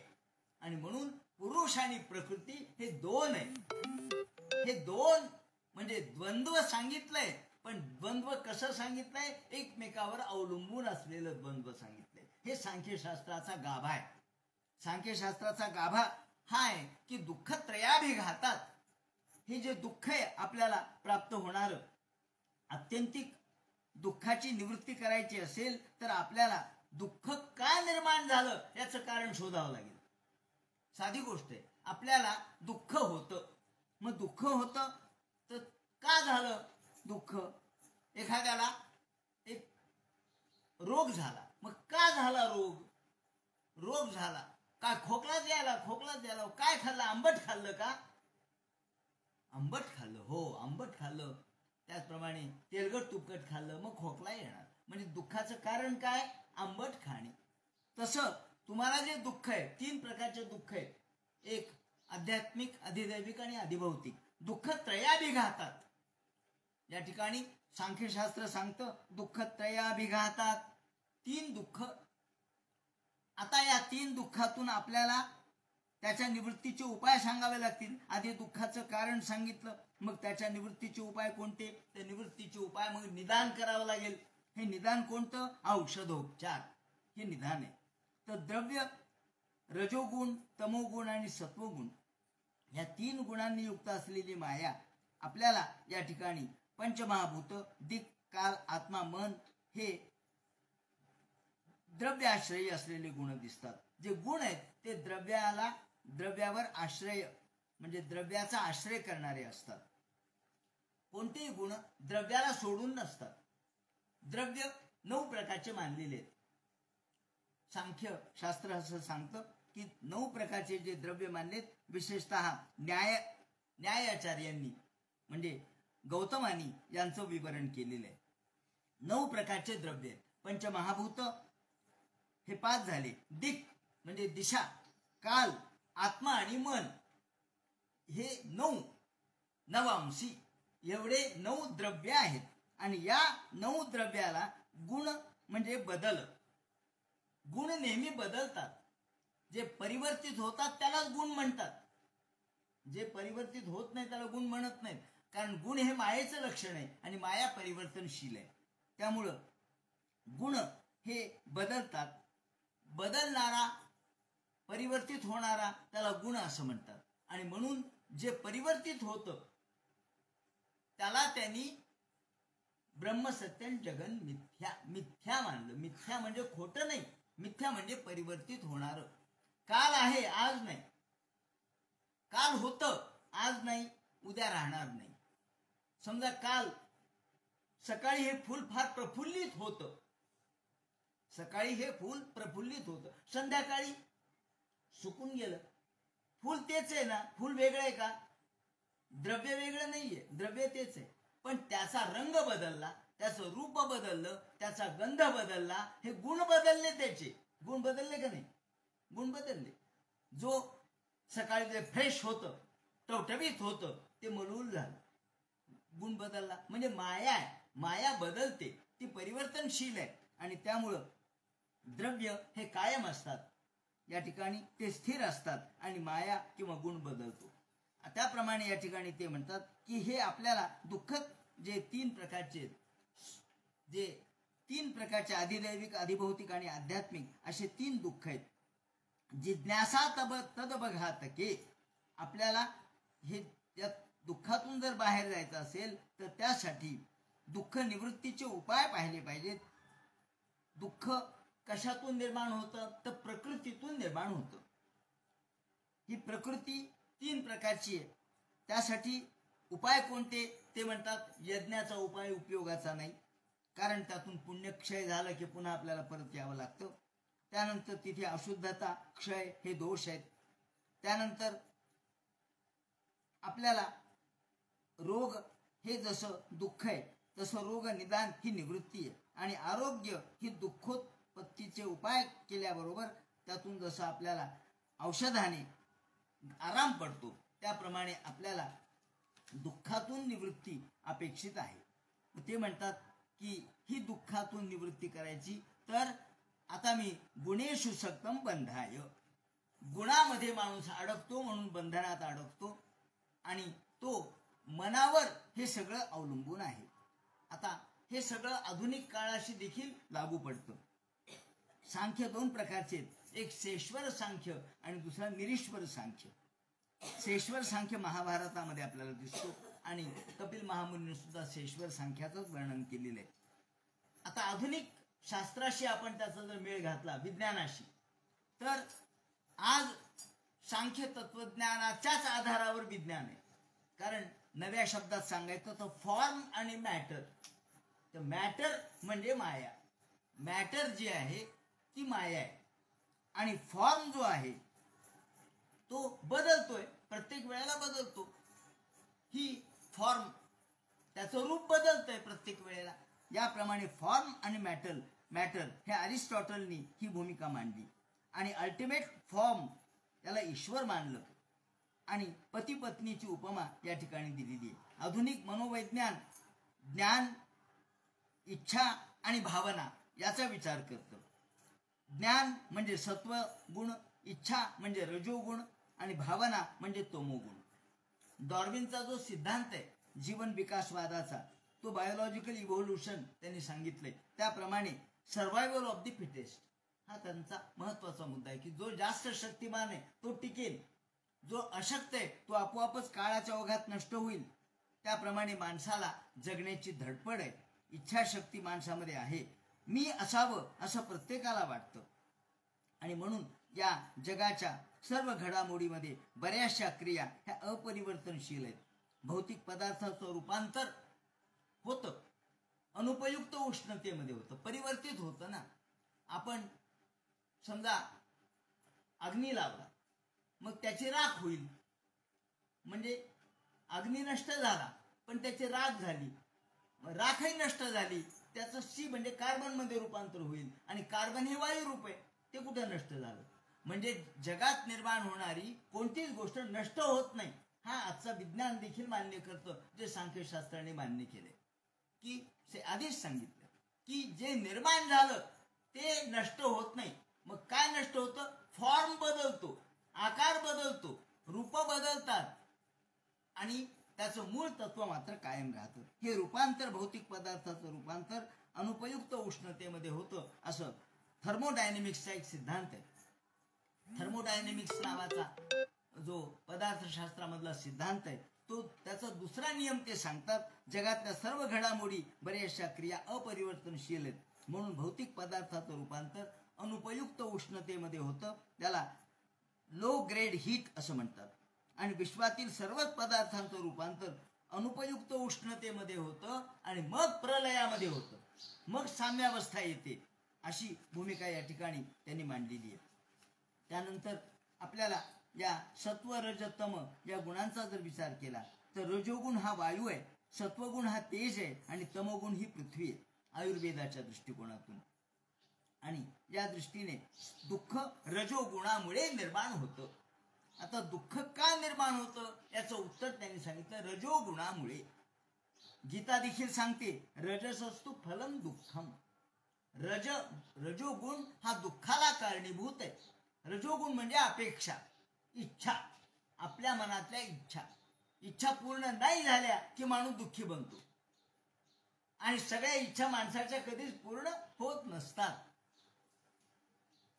Speaker 1: आणि म्हणून पुरुष आणि प्रकृती हे दोन आहे. हे दोन म्हणजे द्वंद्व सांगितलंय. पण द्वंद्व कसं सांगितलंय? एकमेकावर अवलंबून असलेलं द्वंद्व सांगितलंय. हे सांख्यशास्त्राचा गाभा आहे. सांख्यशास्त्राचा गाभा हा आहे की दुःख त्रयाभिघातात. हे जे दुःख आहे आपल्याला प्राप्त होणार, आत्यंतिक दुःखाची निवृत्ती करायची असेल तर आपल्याला दुःख का निर्माण झालं याचं कारण शोधावं लागेल. साधी गोष्ट आहे. आपल्याला दुःख होतं, मग दुःख होतं तर का झालं दुःख? एखाद्याला एक रोग झाला, मग का झाला रोग? रोग झाला, काय खोकलाच यायला, काय खाल्लं, आंबट खाल्लं का? आंबट खाल्लं, हो आंबट खाल्लं. त्याचप्रमाणे तेलकट तुपकट खाल्लं, मग खोकला येणार. म्हणजे दुःखाचं कारण काय? आंबट खाणे. तसं तुम्हाला जे दुःख आहे, 3 प्रकारचे दुःख आहे. एक आध्यात्मिक, अधिदैविक आणि अधिभौतिक. दुःख त्रयाभिघातात. या ठिकाणी सांख्यशास्त्र सांगतं दुःख त्रयाभिघातात. 3 दुःख. आता या 3 दुःखातून आपल्याला त्याच्या निवृत्तीचे उपाय सांगावे लागतील. आधी दुःखाचं कारण सांगितलं, मग त्याच्या निवृत्तीचे उपाय कोणते? ते निवृत्तीचे उपाय मग निदान करावं लागेल. हे निदान कोणतं? औषधोपचार हे निदान आहे. तर द्रव्य, रजोगुण, तमोगुण आणि सत्वगुण या 3 गुणांनी युक्त असलेली माया आपल्याला या ठिकाणी पंचमहाभूत, दिक्, काल, आत्मा, मन हे द्रव्याश्रयी असलेले गुण दिसतात. जे गुण आहेत ते द्रव्यावर आश्रय म्हणजे द्रव्याचा आश्रय करणारे असतात. कोणतेही गुण द्रव्याला सोडून नसतात. द्रव्य 9 प्रकारचे मानलेले आहेत. सांख्य शास्त्र असं सांगतं की 9 प्रकारचे जे द्रव्य मानलेत, विशेषतः न्यायाचार्यांनी म्हणजे गौतमानी यांचं विवरण केलेलं आहे. 9 प्रकारचे द्रव्य आहेत. पंचमहाभूत हे 5 झाले. दिक् म्हणजे दिशा, काल, आत्मा आणि मन हे 9 नवांशी एवढे 9 द्रव्य आहेत. आणि या 9 द्रव्याला गुण म्हणजे बदल. गुण नेहमी बदलतात. जे परिवर्तित होतात त्यालाच गुण म्हणतात. जे परिवर्तित होत नाही त्याला गुण म्हणत नाहीत. कारण गुण हे मायेचं लक्षण आहे आणि माया परिवर्तनशील आहे. त्यामुळं गुण हे बदलतात. बदलणारा, परिवर्तित होणारा त्याला गुण असं म्हणतात. आणि म्हणून जे परिवर्तित होतं त्याला त्यांनी ब्रह्मसत्यं जगन मिथ्या मानलं. मिथ्या म्हणजे खोटं नाही, मिथ्या म्हणजे परिवर्तित होणारं. काल आहे, आज नाही. काल होतं, आज नाही, उद्या राहणार नाही. समजा काल सकाळी हे फूल फार प्रफुल्लित होतं, सकाळी हे फूल प्रफुल्लित होतं, संध्याकाळी सुकून गेलं. फूल तेच आहे ना, फूल वेगळं आहे का? द्रव्य वेगळं नाहीये, द्रव्य तेच आहे. पण त्याचा रंग बदलला, त्याचं रूप बदललं, त्याचा गंध बदलला, हे गुण बदलले. त्याचे गुण बदलले का नाही? गुण बदलले. जो सकाळी जे फ्रेश होतं, टवटवीत होतं, ते मलूल झालं. गुण बदलला. म्हणजे माया आहे, माया बदलते, ती परिवर्तनशील आहे. आणि त्यामुळं द्रव्य हे कायम असतात, या ठिकाणी ते स्थिर असतात. आणि माया किंवा गुण बदलतो. त्याप्रमाणे या ठिकाणी ते म्हणतात की हे आपल्याला दुःख जे 3 प्रकारचे, जे 3 प्रकारचे अधिदैविक, अधिभौतिक आणि आध्यात्मिक असे 3 दुःख आहेत. जिज्ञासा तदबघातके. आपल्याला हे या दुःखातून जर बाहेर जायचं असेल तर त्यासाठी दुःख निवृत्तीचे उपाय पाहिले पाहिजेत. दुःख कशातून निर्माण होतं? तर प्रकृतीतून निर्माण होतं. ही प्रकृती 3 प्रकारची आहे. त्यासाठी उपाय कोणते? ते म्हणतात यज्ञाचा उपाय उपयोगाचा नाही, कारण त्यातून पुण्यक्षय झालं की पुन्हा आपल्याला परत यावं लागतं. त्यानंतर तिथे अशुद्धता, क्षय हे दोष आहेत. त्यानंतर आपल्याला रोग हे जसं दुःख आहे तसं रोग निदान ही निवृत्ती आहे. आणि आरोग्य ही दुःखोत्पत्तीचे उपाय केल्याबरोबर त्यातून जसं आपल्याला औषधाने आराम पडतो, त्याप्रमाणे आपल्याला दुःखातून निवृत्ती अपेक्षित आहे. ते म्हणतात की ही दुःखातून निवृत्ती करायची तर आता मी गुणेषु सक्तम बंधाय. गुणामध्ये माणूस अडकतो म्हणून बंधनात अडकतो आणि तो मनावर हे सगळं अवलंबून आहे. आता हे सगळं आधुनिक काळाशी देखील लागू पडतं. सांख्य 2 प्रकारचे आहेत. एक सेश्वर सांख्य आणि दुसरा निरीश्वर सांख्य. सेश्वर सांख्य महाभारतामध्ये आपल्याला दिसतो आणि कपिल महामुनीने सुद्धा सेश्वर सांख्याचंच वर्णन केलेलं आहे. आता आधुनिक शास्त्राशी आपण त्याचा जर मेळ घातला, विज्ञानाशी, तर आज सांख्य तत्वज्ञानाच्याच आधारावर विज्ञान आहे. कारण नव्या शब्दात सांगायचं तर फॉर्म आणि मॅटर. तर मॅटर म्हणजे माया. मॅटर जी आहे ती माया आहे. आणि फॉर्म जो आहे तो बदलतोय, प्रत्येक वेळेला बदलतो. ही फॉर्म त्याचं रूप बदलतंय प्रत्येक वेळेला. याप्रमाणे फॉर्म आणि मॅटर हे अरिस्टॉटलनी ही भूमिका मांडली आणि अल्टिमेट फॉर्म याला ईश्वर मानलं आणि पती पत्नीची उपमा या ठिकाणी दिलेली आहे. आधुनिक मनोवैज्ञान ज्ञान, इच्छा आणि भावना याचा विचार करतं. ज्ञान म्हणजे सत्व गुण, इच्छा म्हणजे रजोगुण आणि भावना म्हणजे तमोगुण. डॉर्विनचा जो सिद्धांत आहे जीवन विकासवादाचा, तो बायोलॉजिकल इव्होल्युशन त्यांनी सांगितलंय त्याप्रमाणे सर्व्हायव्हल ऑफ द फिटेस्ट हा त्यांचा महत्वाचा मुद्दा आहे, की जो जास्त शक्तिमान आहे तो टिकेल, जो अशक्त आहे तो आपोआपच काळाच्या ओघात नष्ट होईल. त्याप्रमाणे माणसाला जगण्याची धडपड आहे, इच्छाशक्ती माणसामध्ये आहे. मी असावं असं प्रत्येकाला वाटतं आणि म्हणून या जगाच्या सर्व घडामोडीमध्ये बऱ्याचशा क्रिया ह्या अपरिवर्तनशील आहेत. भौतिक पदार्थाचं रूपांतर होतं, अनुपयुक्त उष्णतेमध्ये होतं, परिवर्तित होतं ना. आपण समजा अग्नी लावला, मग त्याची राख होईल, म्हणजे अग्नी नष्ट झाला पण त्याची राख झाली, राखही नष्ट झाली, त्याचं सी म्हणजे कार्बन मध्ये रूपांतर होईल आणि कार्बन हे वायू रूप आहे, ते कुठं नष्ट झालं. म्हणजे जगात निर्माण होणारी कोणतीच गोष्ट नष्ट होत नाही, हा आजचा विज्ञान देखील मान्य करतं, जे सांख्यशास्त्राने मान्य केले. की आधीच सांगितलं की जे निर्माण झालं ते नष्ट होत नाही. मग काय नष्ट होतं? फॉर्म बदलतो, आकार बदलतो, रूप बदलतात आणि त्याचं मूळ तत्व मात्र कायम राहतं. हे रूपांतर, भौतिक पदार्थाचं रूपांतर अनुपयुक्त उष्णतेमध्ये होतं, असं थर्मोडायनेमिक्सचा एक सिद्धांत आहे. थर्मोडायनेमिक्स नावाचा जो पदार्थशास्त्रामधला सिद्धांत आहे तो त्याचा दुसरा नियम ते सांगतात, जगातल्या सर्व घडामोडी बऱ्याचशा क्रिया अपरिवर्तनशील आहेत, म्हणून भौतिक पदार्थाचं रूपांतर अनुपयुक्त उष्णतेमध्ये होतं, त्याला लो ग्रेड हीट असं म्हणतात. आणि विश्वातील सर्वच पदार्थांचं रूपांतर अनुपयुक्त उष्णतेमध्ये होतं आणि मग प्रलयामध्ये होतं, मग साम्यावस्था येते, अशी भूमिका या ठिकाणी त्यांनी मांडलेली आहे. त्यानंतर आपल्याला या सत्व रज तम या गुणांचा जर विचार केला तर रजोगुण हा वायू आहे, सत्वगुण हा तेज आहे आणि तमोगुण ही पृथ्वी आहे आयुर्वेदाच्या दृष्टिकोनातून. आणि या दृष्टीने दुःख रजोगुणामुळे निर्माण होतं. आता दुःख का निर्माण होतं याचं उत्तर त्यांनी सांगितलं, रजोगुणामुळे. गीता देखील सांगते रजसस्तु फलम दुःखम. रजोगुण हा दुःखाला कारणीभूत आहे. रजोगुण म्हणजे अपेक्षा, इच्छा, आपल्या मनातल्या इच्छा पूर्ण नाही झाल्या की माणूस दुःखी बनतो आणि सगळ्या इच्छा माणसाच्या कधीच पूर्ण होत नसतात.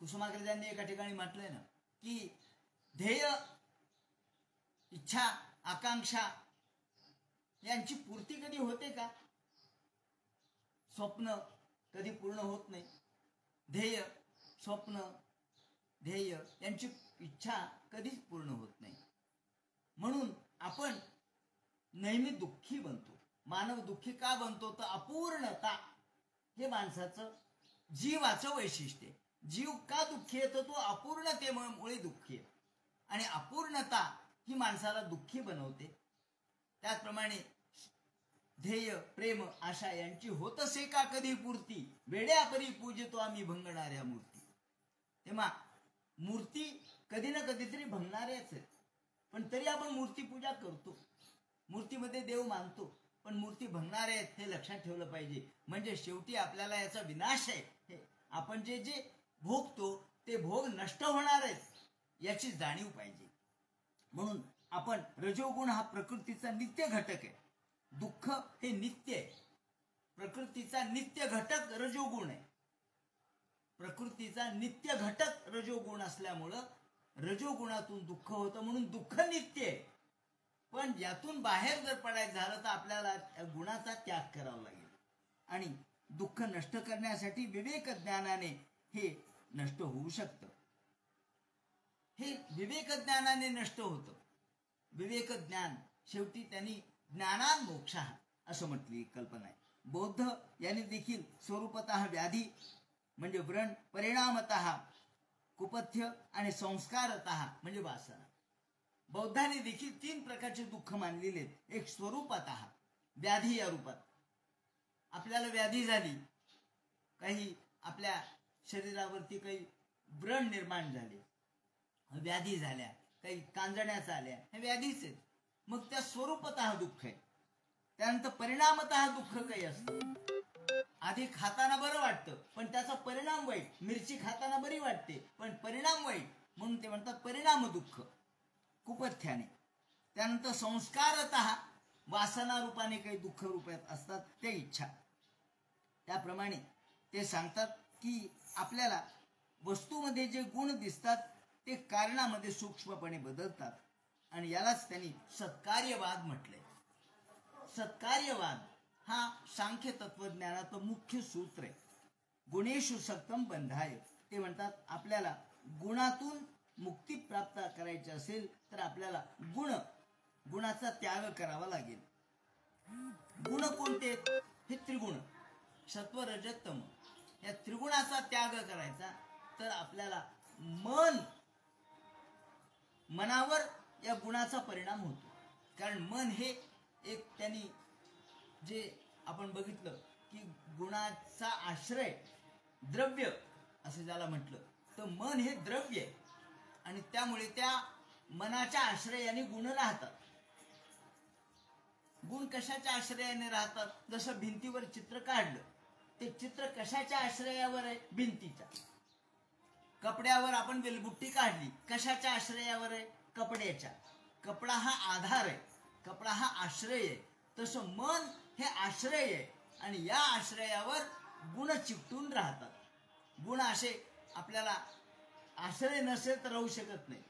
Speaker 1: कुसुमाग्रजांनी एका ठिकाणी म्हटलंय ना की ध्येय, इच्छा, आकांक्षा यांची पूर्ती कधी होते का? स्वप्न कधी पूर्ण होत नाही. ध्येय, स्वप्न, ध्येय यांची इच्छा कधीच पूर्ण होत नाही. म्हणून आपण नेहमी दुःखी बनतो. मानव दुःखी का बनतो? तर अपूर्णता हे माणसाचं, जीवाचं वैशिष्ट्य आहे. जीव का दुःखी आहे? तर तो अपूर्णतेमुळे दुःखी आहे आणि अपूर्णता ही माणसाला दुःखी बनवते. त्याचप्रमाणे ध्येय, प्रेम, आशा यांची होत असे का कधी पूर्ती? वेड्यापरी पूजितो आम्ही भंगणाऱ्या मूर्ती. तेव्हा मूर्ती कधी ना कधीतरी भंगणाऱ्याच आहेत, पण तरी आपण मूर्ती पूजा करतो, मूर्तीमध्ये देव मानतो, पण मूर्ती भंगणाऱ्या आहेत हे लक्षात ठेवलं पाहिजे. म्हणजे शेवटी आपल्याला याचा विनाश आहे. हे आपण जे जे भोगतो ते भोग नष्ट होणार आहेत याची जाणीव पाहिजे. म्हणून आपण रजोगुण हा प्रकृतीचा नित्य घटक आहे. दुःख हे नित्य आहे. प्रकृतीचा नित्य घटक रजोगुण आहे. प्रकृतीचा नित्य घटक रजोगुण असल्यामुळं रजोगुणातून दुःख होतं, म्हणून दुःख नित्य आहे. पण यातून बाहेर जर पडायचं झालं तर आपल्याला गुणाचा त्याग करावा लागेल आणि दुःख नष्ट करण्यासाठी विवेक ज्ञानाने हे नष्ट होऊ शकतं. हे विवेक ज्ञानाने नष्ट होतं. विवेक ज्ञान शेवटी त्यांनी ज्ञानान मोक्षा असं म्हटली कल्पना आहे. बौद्ध यांनी देखील स्वरूपतः व्याधी म्हणजे व्रण, परिणामतः कुपथ्य आणि संस्कारतः म्हणजे वासना. बौद्धांनी देखील 3 प्रकारचे दुःख मानलेले आहेत. एक स्वरूपातः, व्याधी या रूपात. आपल्याला व्याधी झाली, काही आपल्या शरीरावरती काही व्रण निर्माण झाले, व्याधी झाल्या, काही कांजण्याचा आल्या, हे व्याधीच आहेत. मग त्या स्वरूपतः दुःख आहे. त्यानंतर परिणामतः दुःख काही असतं. आधी खाताना बरं वाटतं पण त्याचा परिणाम वाईट. मिरची खाताना बरी वाटते पण परिणाम वाईट, म्हणून ते म्हणतात परिणाम दुःख कुपथ्याने. त्यानंतर संस्कारतः, वासना रूपाने काही दुःख रूपात असतात ते इच्छा. त्याप्रमाणे ते सांगतात की आपल्याला वस्तूमध्ये जे गुण दिसतात ते कारणामध्ये सूक्ष्मपणे बदलतात आणि यालाच त्यांनी सत्कार्यवाद म्हटलंय. सत्कार्यवाद हा सांख्य तत्वज्ञानाचं मुख्य सूत्र आहे. गुणेषु सक्तम बंधाय. ते म्हणतात आपल्याला गुणातून मुक्ती प्राप्त करायची असेल तर आपल्याला गुणाचा त्याग करावा लागेल. गुण कोणते? हे त्रिगुण, सत्व रजत तम. या त्रिगुणाचा त्याग करायचा तर आपल्याला मनावर या गुणाचा परिणाम होतो. कारण मन हे एक, त्यांनी जे आपण बघितलं की गुणाचा आश्रय द्रव्य असं ज्याला म्हटलं, तर मन हे द्रव्य आहे आणि त्यामुळे त्या मनाच्या आश्रयाने गुण राहतात. गुण कशाच्या आश्रयाने राहतात? जसं भिंतीवर चित्र काढलं, ते चित्र कशाच्या आश्रयावर आहे? भिंतीच्या. कपड्यावर आपण वेलबुट्टी काढली, कशाच्या आश्रयावर आहे? कपड्याच्या. कपडा हा आधार आहे, कपडा हा आश्रय आहे. तसं मन हे आश्रय आहे आणि या आश्रयावर गुण चिकटून राहतात. गुण असे आपल्याला आश्रय नसेल तर राहू शकत नाही.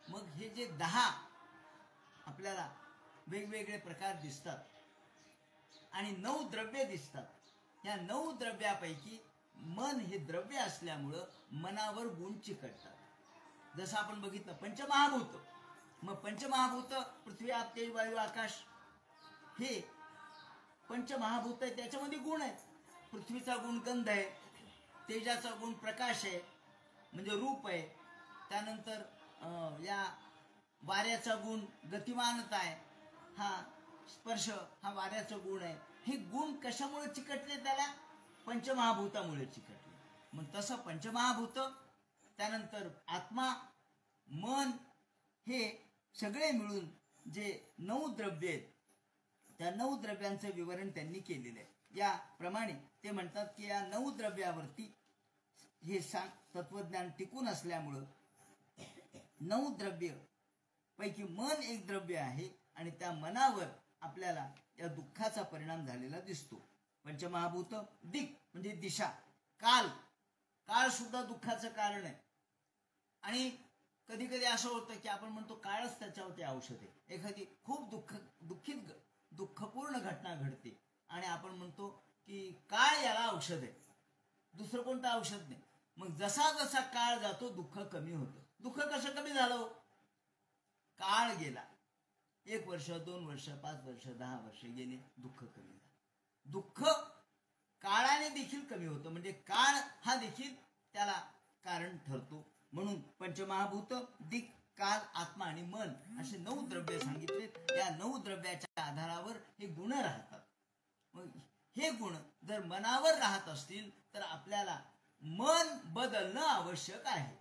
Speaker 1: मग हे जे 10 आपल्याला वेगवेगळे प्रकार दिसतात आणि 9 द्रव्य दिसतात. या 9 द्रव्यापैकी मन हे द्रव्य असल्यामुळं मनावर गुण चिकटतात. जसं आपण बघितलं पंचमहाभूत. मग पंचमहाभूत पृथ्वी, आप, तेज, वायू, आकाश हे पंचमहाभूत आहे. त्याच्यामध्ये गुण आहेत. पृथ्वीचा गुण गंध आहे, तेजाचा गुण प्रकाश आहे म्हणजे रूप आहे. त्यानंतर या वाऱ्याचा गुण गतिमानता आहे, हा स्पर्श हा वाऱ्याचा गुण आहे. हे गुण कशामुळे चिकटले? त्याला पंचमहाभूतामुळे चिकटले. मग तसं पंचमहाभूत, त्यानंतर आत्मा, मन हे सगळे मिळून जे 9 द्रव्य आहेत, त्या 9 द्रव्यांचं विवरण त्यांनी केलेलं आहे. याप्रमाणे ते म्हणतात की या 9 द्रव्यावरती हे तत्वज्ञान टिकून असल्यामुळं 9 द्रव्य पैकी मन एक द्रव्य आहे आणि त्या मनावर आपल्याला या दुःखाचा परिणाम झालेला दिसतो. पंचमहाभूत, दिक म्हणजे दिशा, काळ सुद्धा दुःखाचं कारण आहे. आणि कधी कधी असं होतं की आपण म्हणतो काळच त्याच्यावरती औषध आहे. एखादी खूप दुःखपूर्ण घटना घडते आणि आपण म्हणतो की काळ याला औषध आहे, दुसरं कोणतं औषध नाही. मग जसा जसा काळ जातो दुःख कमी होतं. दुःख कसं कमी झालं? काळ गेला. 1 वर्ष, 2 वर्ष, 5 वर्ष, 10 वर्ष गेले, दुःख कमी झालं. दुःख काळाने देखील कमी होतं, म्हणजे काळ हा देखील त्याला कारण ठरतो. म्हणून पंचमहाभूत, दिक, काल, आत्मा आणि मन असे 9 द्रव्य सांगितले. या 9 द्रव्याच्या आधारावर हे गुण राहतात. मग हे गुण जर मनावर राहत असतील तर आपल्याला मन बदलणं आवश्यक आहे.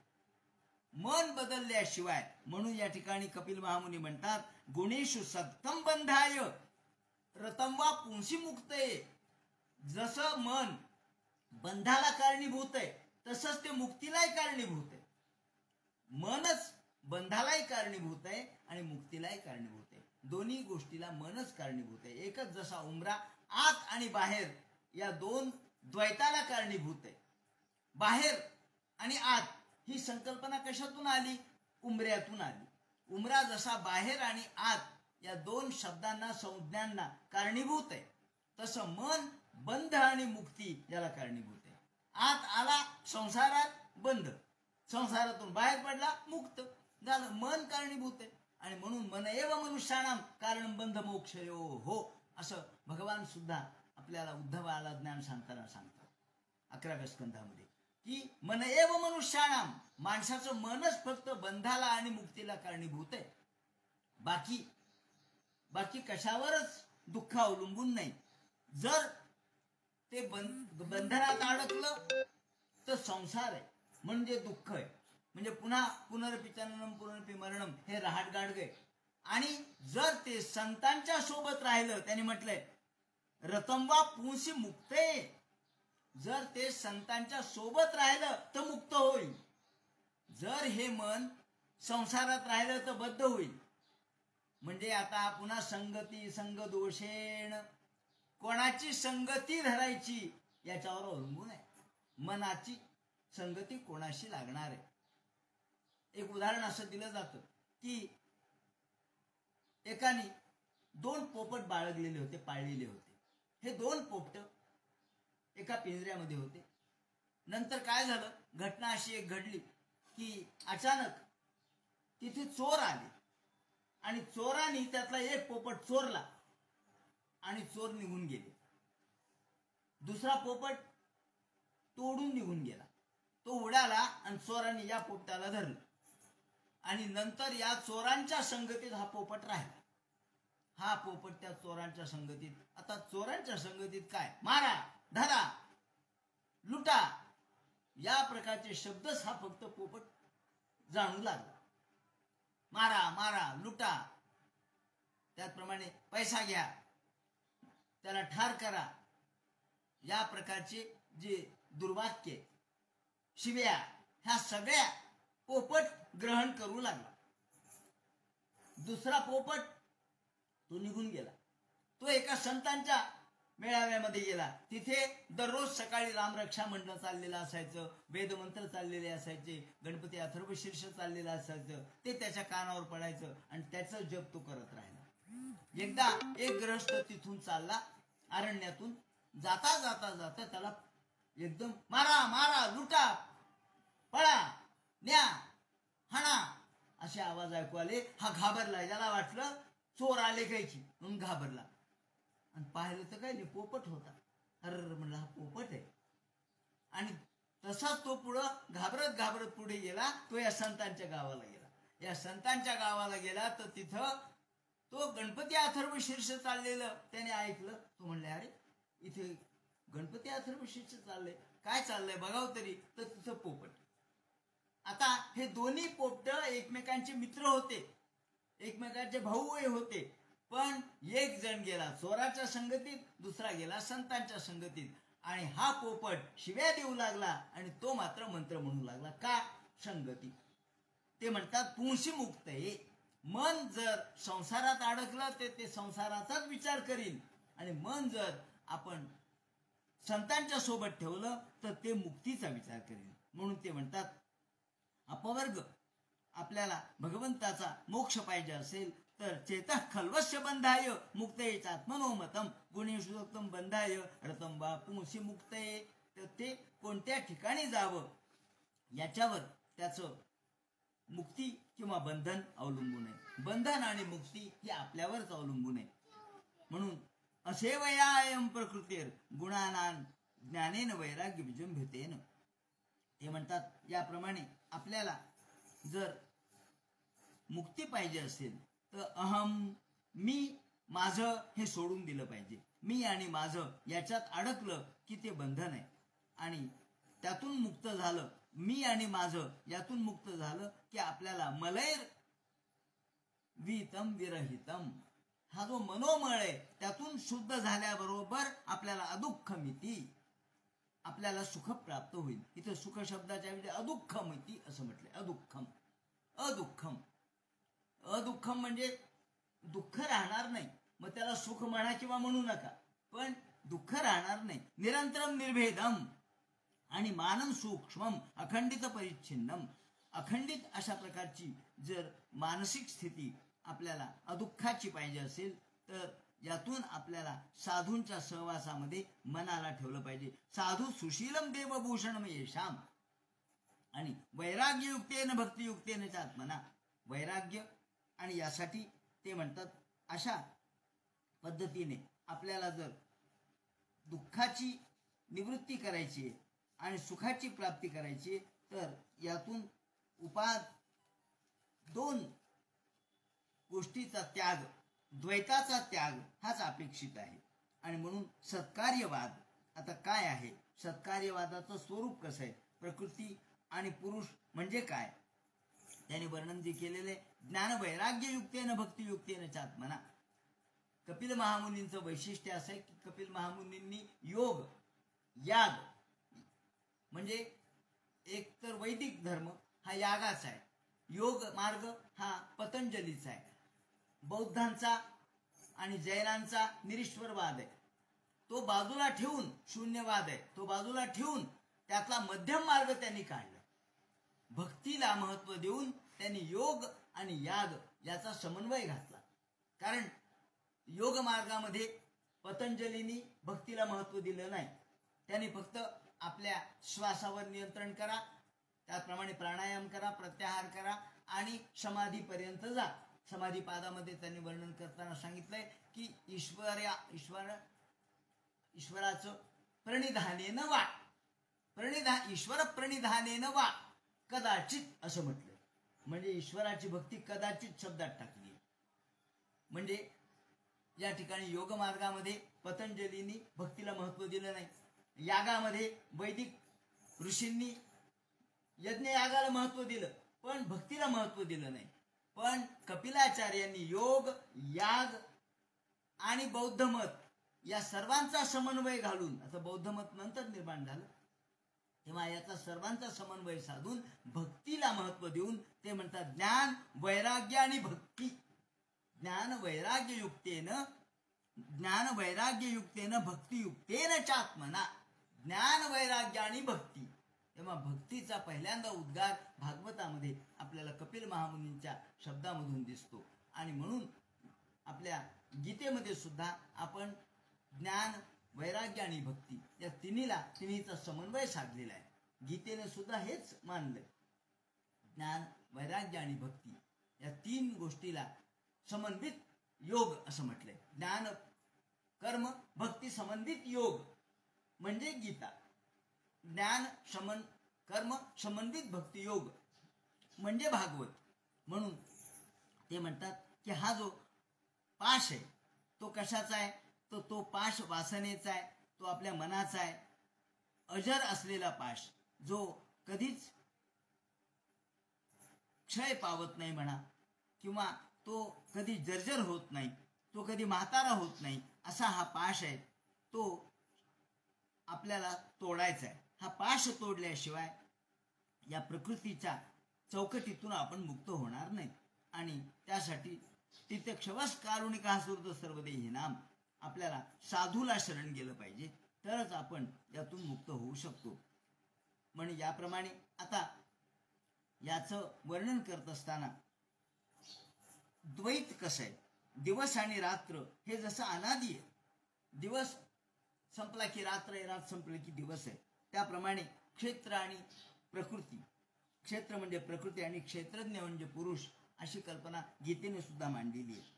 Speaker 1: मन बदलल्याशिवाय, म्हणून या ठिकाणी कपिल महामुनी म्हणतात गुणेषु सक्तम बंधाय रतम वा पुंसी मुक्तये. जसं मन बंधाला कारणीभूत आहे तसंच ते मुक्तीलाही कारणीभूत आहे. मनच बंधालाही कारणीभूत आहे आणि मुक्तीलाही कारणीभूत आहे. दोन्ही गोष्टीला मनच कारणीभूत आहे. एकच जसा उंबरा आत आणि बाहेर या 2 द्वैताला कारणीभूत आहे. बाहेर आणि आत ही संकल्पना कशातून आली? उंबऱ्यातून आली. उंबरा जसा बाहेर आणि आत या 2 शब्दांना, संज्ञांना कारणीभूत आहे, तसं मन बंध आणि मुक्ती याला कारणीभूत आहे. आत आला संसारात बंध, संसारातून बाहेर पडला मुक्त झालं. मन कारणीभूत आहे आणि म्हणून मन एव मनुष्याणाम कारण बंध मोक्षयो हो, असं भगवान सुद्धा आपल्याला उद्धवाला ज्ञान सांगताना सांगतात 11व्या स्कंधामध्ये. की मन एव मनुष्याणाम, माणसाचं मनच फक्त बंधाला आणि मुक्तीला कारणीभूत आहे. बाकी कशावरच दुःख अवलंबून नाही. जर ते बंधनात अडकलं तर संसार आहे म्हणजे दुःख आहे, म्हणजे पुन्हा पुनरपि जननम पुनरपि मरणम हे रहाटगाडग आहे. आणि जर ते संतांच्या सोबत राहिलं, त्यांनी म्हटलंय रतंबा पुंसी मुक्ते, जर ते संतांच्या सोबत राहिलं तर मुक्त होईल. जर हे मन संसारात राहिलं तर बद्ध होईल. म्हणजे आता पुन्हा संगती संग दोषेण, कोणाची संगती धरायची याच्यावर अवलंबून आहे. मनाची संगती कोणाशी लागणार आहे. एक उदाहरण असं दिलं जातं की एकाने 2 पोपट बाळगलेले होते, पाळलेले होते. हे 2 पोपट एका पिंजऱ्यामध्ये होते. नंतर काय झालं, घटना अशी एक घडली की अचानक तिथे चोर आले आणि चोरांनी त्यातला एक पोपट चोरला आणि चोर निघून गेले. दुसरा पोपट तोडून निघून गेला. तो उडाला आणि चोरांनी या पोपटाला धरलं आणि नंतर या चोरांच्या संगतीत हा पोपट राहिला. हा पोपट त्या चोरांच्या संगतीत, आता चोरांच्या संगतीत काय, मारा, धरा, लुटा या प्रकारचे शब्दच हा फक्त पोपट जाणू लागला. मारा मारा लुटा, त्याचप्रमाणे पैसा घ्या, त्याला ठार करा, या प्रकारचे जे दुर्वाक्य, शिव्या, ह्या सगळ्या पोपट ग्रहण करू लागला. दुसरा पोपट तो निघून गेला. तो एका संतांच्या मेळाव्यामध्ये गेला. तिथे दररोज सकाळी रामरक्षा म्हणणं चाललेलं असायचं, वेदमंत्र चाललेले असायचे, गणपती अथर्वशीर्ष चाललेलं असायचं. ते त्याच्या कानावर पडायचं आणि त्याचं जप तो करत राहिला. एकदा एक गृहस्थ तिथून चालला अरण्यातून. जाता जाता जाता त्याला एकदम मारा मारा लुटा, पळा, न्या, हाणा असे आवाज ऐकू आले. हा घाबरला. याला वाटलं चोर आले कायची म्हणून घाबरला आणि पाहिलं तर काय नाही, पोपट होता. अरे म्हणलं हा पोपट आहे. आणि तसाच तो पुढं घाबरत घाबरत पुढे गेला. तो या संतांच्या गावाला गेला. या संतांच्या गावाला गेला तर तिथं तो गणपती अथर्वशीर्ष चाललेलं त्याने ऐकलं. तो म्हणले अरे इथे गणपती अथर्वशीर्ष चाललंय, काय चाललंय बघावं तरी. तर तिथं पोपट. आता हे दोन्ही पोपट एकमेकांचे मित्र होते, एकमेकांचे भाऊ होते. पण एक जण गेला चोराच्या संगतीत, दुसरा गेला संतांच्या संगतीत. आणि हा पोपट शिव्या देऊ लागला आणि तो मात्र मंत्र म्हणू लागला. का? संगती. ते म्हणतात पुंसी मुक्त आहे. मन जर संसारात अडकलं तर ते संसाराचाच विचार करील आणि मन जर आपण संतांच्या सोबत ठेवलं तर ते मुक्तीचा विचार करेल. म्हणून ते म्हणतात अपवर्ग. आपल्याला भगवंताचा मोक्ष पाहिजे असेल तर चेतः खल्वस्य बंधाय मुक्तेच आत्मनोमतम गुणेशोक्तम बंधाय रतम वा पुंसी मुक्तये. तर ते कोणत्या ठिकाणी जावं याच्यावर त्याचं मुक्ती किंवा बंधन अवलंबून आहे. बंधन आणि मुक्ती ही आपल्यावरच अवलंबून आहे. म्हणून असे वयायम प्रकृतीर गुणानान ज्ञानेन वैराग्य विजृंभतेन. ते म्हणतात याप्रमाणे आपल्याला जर मुक्ती पाहिजे असेल तर अहम, मी, माझं हे सोडून दिलं पाहिजे. मी आणि माझं याच्यात अडकलं की ते बंधन आहे. आणि त्यातून मुक्त झालं, मी आणि माझं यातून मुक्त झालं की आपल्याला मलैर विहितम विरहितम, हा जो मनोमळ आहे त्यातून शुद्ध झाल्याबरोबर आपल्याला अदुःख मिती, आपल्याला सुख प्राप्त होईल. इथं सुख शब्दाच्या ऐवजी अदुःख मिती असं म्हटलंय. अदुःखम, अदुःखम, अदुःखम म्हणजे दुःख राहणार नाही. मग त्याला सुख म्हणा किंवा म्हणू नका, पण दुःख राहणार नाही. निरंतरम निर्भेदम आणि मानम सूक्ष्मम अखंडित परिच्छिन्नम. अखंडित अशा प्रकारची जर मानसिक स्थिती आपल्याला अदुःखाची पाहिजे असेल तर यातून आपल्याला साधूंच्या सहवासामध्ये मनाला ठेवलं पाहिजे. साधू सुशीलम देवभूषणम येशाम. आणि वैराग्ययुक्तेन भक्तियुक्तेन च आत्मना. वैराग्य आणि यासाठी ते म्हणतात अशा पद्धतीने आपल्याला जर दुःखाची निवृत्ती करायची आणि सुखाची प्राप्ती करायची तर यातून दोन गोष्टीचा त्याग, द्वैताचा त्याग हाच अपेक्षित आहे. आणि म्हणून सत्कार्यवाद आता काय आहे, सत्कार्यवादाचं स्वरूप कसं आहे, प्रकृती आणि पुरुष म्हणजे काय, त्याने वर्णन जे केलेले ज्ञान वैराग्य युक्तेन भक्तियुक्तेन चात्मना. कपिल महामुनींचं वैशिष्ट्य असं आहे की कपिल महामुनींनी योग याग म्हणजे एक तर वैदिक धर्म हा यागाचा आहे, योग मार्ग हा पतंजलीचा आहे, बौद्धांचा आणि जैनांचा निरीश्वरवाद आहे तो बाजूला ठेवून, शून्यवाद आहे तो बाजूला ठेवून त्यातला मध्यम मार्ग त्यांनी काढला. भक्तीला महत्व देऊन त्यांनी योग आणि याग याचा समन्वय घातला. कारण योग मार्गामध्ये पतंजलींनी भक्तीला महत्व दिलं नाही, त्यांनी फक्त आपल्या श्वासावर नियंत्रण करा, त्याप्रमाणे प्राणायाम करा, प्रत्याहार करा आणि समाधीपर्यंत जा. समाधीपादामध्ये त्यांनी वर्णन करताना सांगितलंय की ईश्वराचं प्रणिधानेन वा ईश्वर प्रणिधानेन वा कदाचित असं म्हटलंय. म्हणजे ईश्वराची भक्ती कदाचित शब्दात टाकली. म्हणजे या ठिकाणी योग मार्गामध्ये पतंजलींनी भक्तीला महत्व दिलं नाही, यागामध्ये वैदिक ऋषींनी यज्ञ यागाला महत्व दिलं पण भक्तीला महत्व दिलं नाही. पण कपिलाचार्यांनी योग याग आणि बौद्ध मत या सर्वांचा समन्वय घालून, आता बौद्ध मत नंतर निर्माण झालं तेव्हा याचा सर्वांचा समन्वय साधून भक्तीला महत्व देऊन ते म्हणतात ज्ञान वैराग्य आणि भक्ती. ज्ञान वैराग्य युक्तेन भक्तियुक्तेन चात्मना. ज्ञान वैराग्य आणि भक्ती. तेव्हा भक्तीचा पहिल्यांदा उद्गार भागवतामध्ये आपल्याला कपिल महामुनींच्या शब्दामधून दिसतो. आणि म्हणून आपल्या गीतेमध्ये सुद्धा आपण ज्ञान वैराग्य आणि भक्ती या तिन्हीचा समन्वय साधलेला आहे. गीतेने सुद्धा हेच मानलंय, ज्ञान वैराग्य आणि भक्ती या तीन गोष्टीला समन्वित योग असं म्हटलंय. ज्ञान कर्म भक्ती समन्वित योग म्हणजे गीता, ज्ञान कर्म समन्वित भक्ती योग म्हणजे भागवत. म्हणून ते म्हणतात की हा जो पाश आहे तो कशाचा आहे, तो पाश वासनेचा आहे, तो आपल्या मनाचा आहे. अजर असलेला पाश जो कधीच क्षय पावत नाही म्हणा, किंवा तो कधी जर्जर होत नाही, तो कधी म्हातारा होत नाही, असा हा पाश आहे. तो आपल्याला तोडायचा आहे. हा पाश तोडल्याशिवाय या प्रकृतीच्या चौकटीतून आपण मुक्त होणार नाही. आणि त्यासाठी तित्यक्षवस कारुणिका सुरत सर्वदेही नाम, आपल्याला साधूला शरण गेलं पाहिजे तरच आपण यातून मुक्त होऊ शकतो. म्हणजे याप्रमाणे आता याचं वर्णन करत असताना द्वैत कसं आहे, दिवस आणि रात्र हे जसं अनादी आहे, दिवस संपला की रात्र आहे, रात्र संपली की दिवस आहे, त्याप्रमाणे क्षेत्र आणि प्रकृती, क्षेत्र म्हणजे प्रकृती आणि क्षेत्रज्ञ म्हणजे पुरुष, अशी कल्पना गीतेने सुद्धा मांडलेली आहे.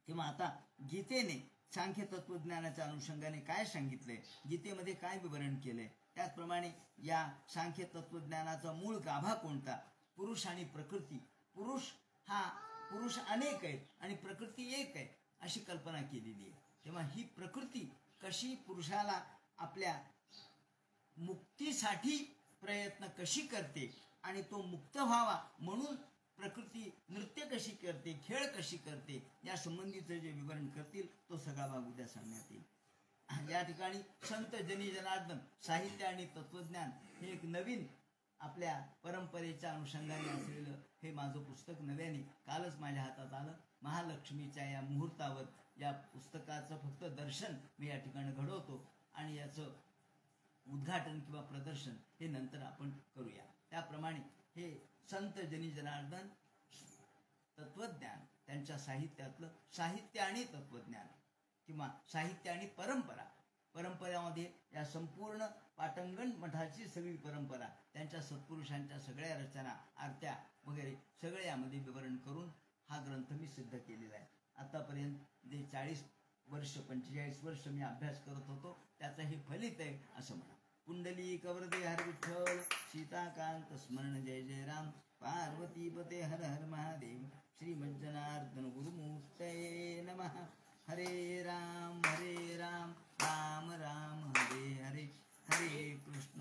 Speaker 1: तेव्हा आता गीतेने सांख्य तत्वज्ञानाच्या अनुषंगाने काय सांगितलंय, गीतेमध्ये काय विवरण केलंय, त्याचप्रमाणे या सांख्य तत्वज्ञानाचा मूळ गाभा कोणता, पुरुष आणि प्रकृती. पुरुष अनेक आहेत आणि प्रकृती एक आहे अशी कल्पना केलेली आहे. तेव्हा ही प्रकृती कशी पुरुषाला आपल्या मुक्तीसाठी प्रयत्न कशी करते आणि तो मुक्त व्हावा म्हणून प्रकृती नृत्य कशी करते, खेळ कशी करते, या संबंधीचं जे विवरण करतील तो सगळा भाग उद्या सांगण्यात येईल. या ठिकाणी संत जनी जनार्दन साहित्य आणि तत्वज्ञान हे एक नवीन आपल्या परंपरेच्या अनुषंगाने असलेलं हे माझं पुस्तक नव्याने कालच माझ्या हातात आलं. महालक्ष्मीच्या या मुहूर्तावर या पुस्तकाचं फक्त दर्शन मी या ठिकाणी घडवतो आणि याचं उद्घाटन किंवा प्रदर्शन हे नंतर आपण करूया. त्याप्रमाणे हे संत जनी जनार्दन तत्वज्ञान त्यांच्या साहित्यातलं साहित्य आणि तत्वज्ञान किंवा साहित्य आणि परंपरामध्ये या संपूर्ण पाटंगण मठाची सगळी परंपरा, त्यांच्या सत्पुरुषांच्या सगळ्या रचना, आरत्या वगैरे सगळे यामध्ये विवरण करून हा ग्रंथ मी सिद्ध केलेला आहे. आतापर्यंत जे 40 वर्ष 45 वर्ष मी अभ्यास करत होतो त्याचं हे फलित आहे असं म्हणा. कुंडली कवरदे हर विठ्ठल सीताकांत स्मरण जय जय राम पार्वती पते हर हर महादेव श्री जनार्दन गुरुमूर्ते नमः हरे राम राम राम हरे हरे हरे कृष्ण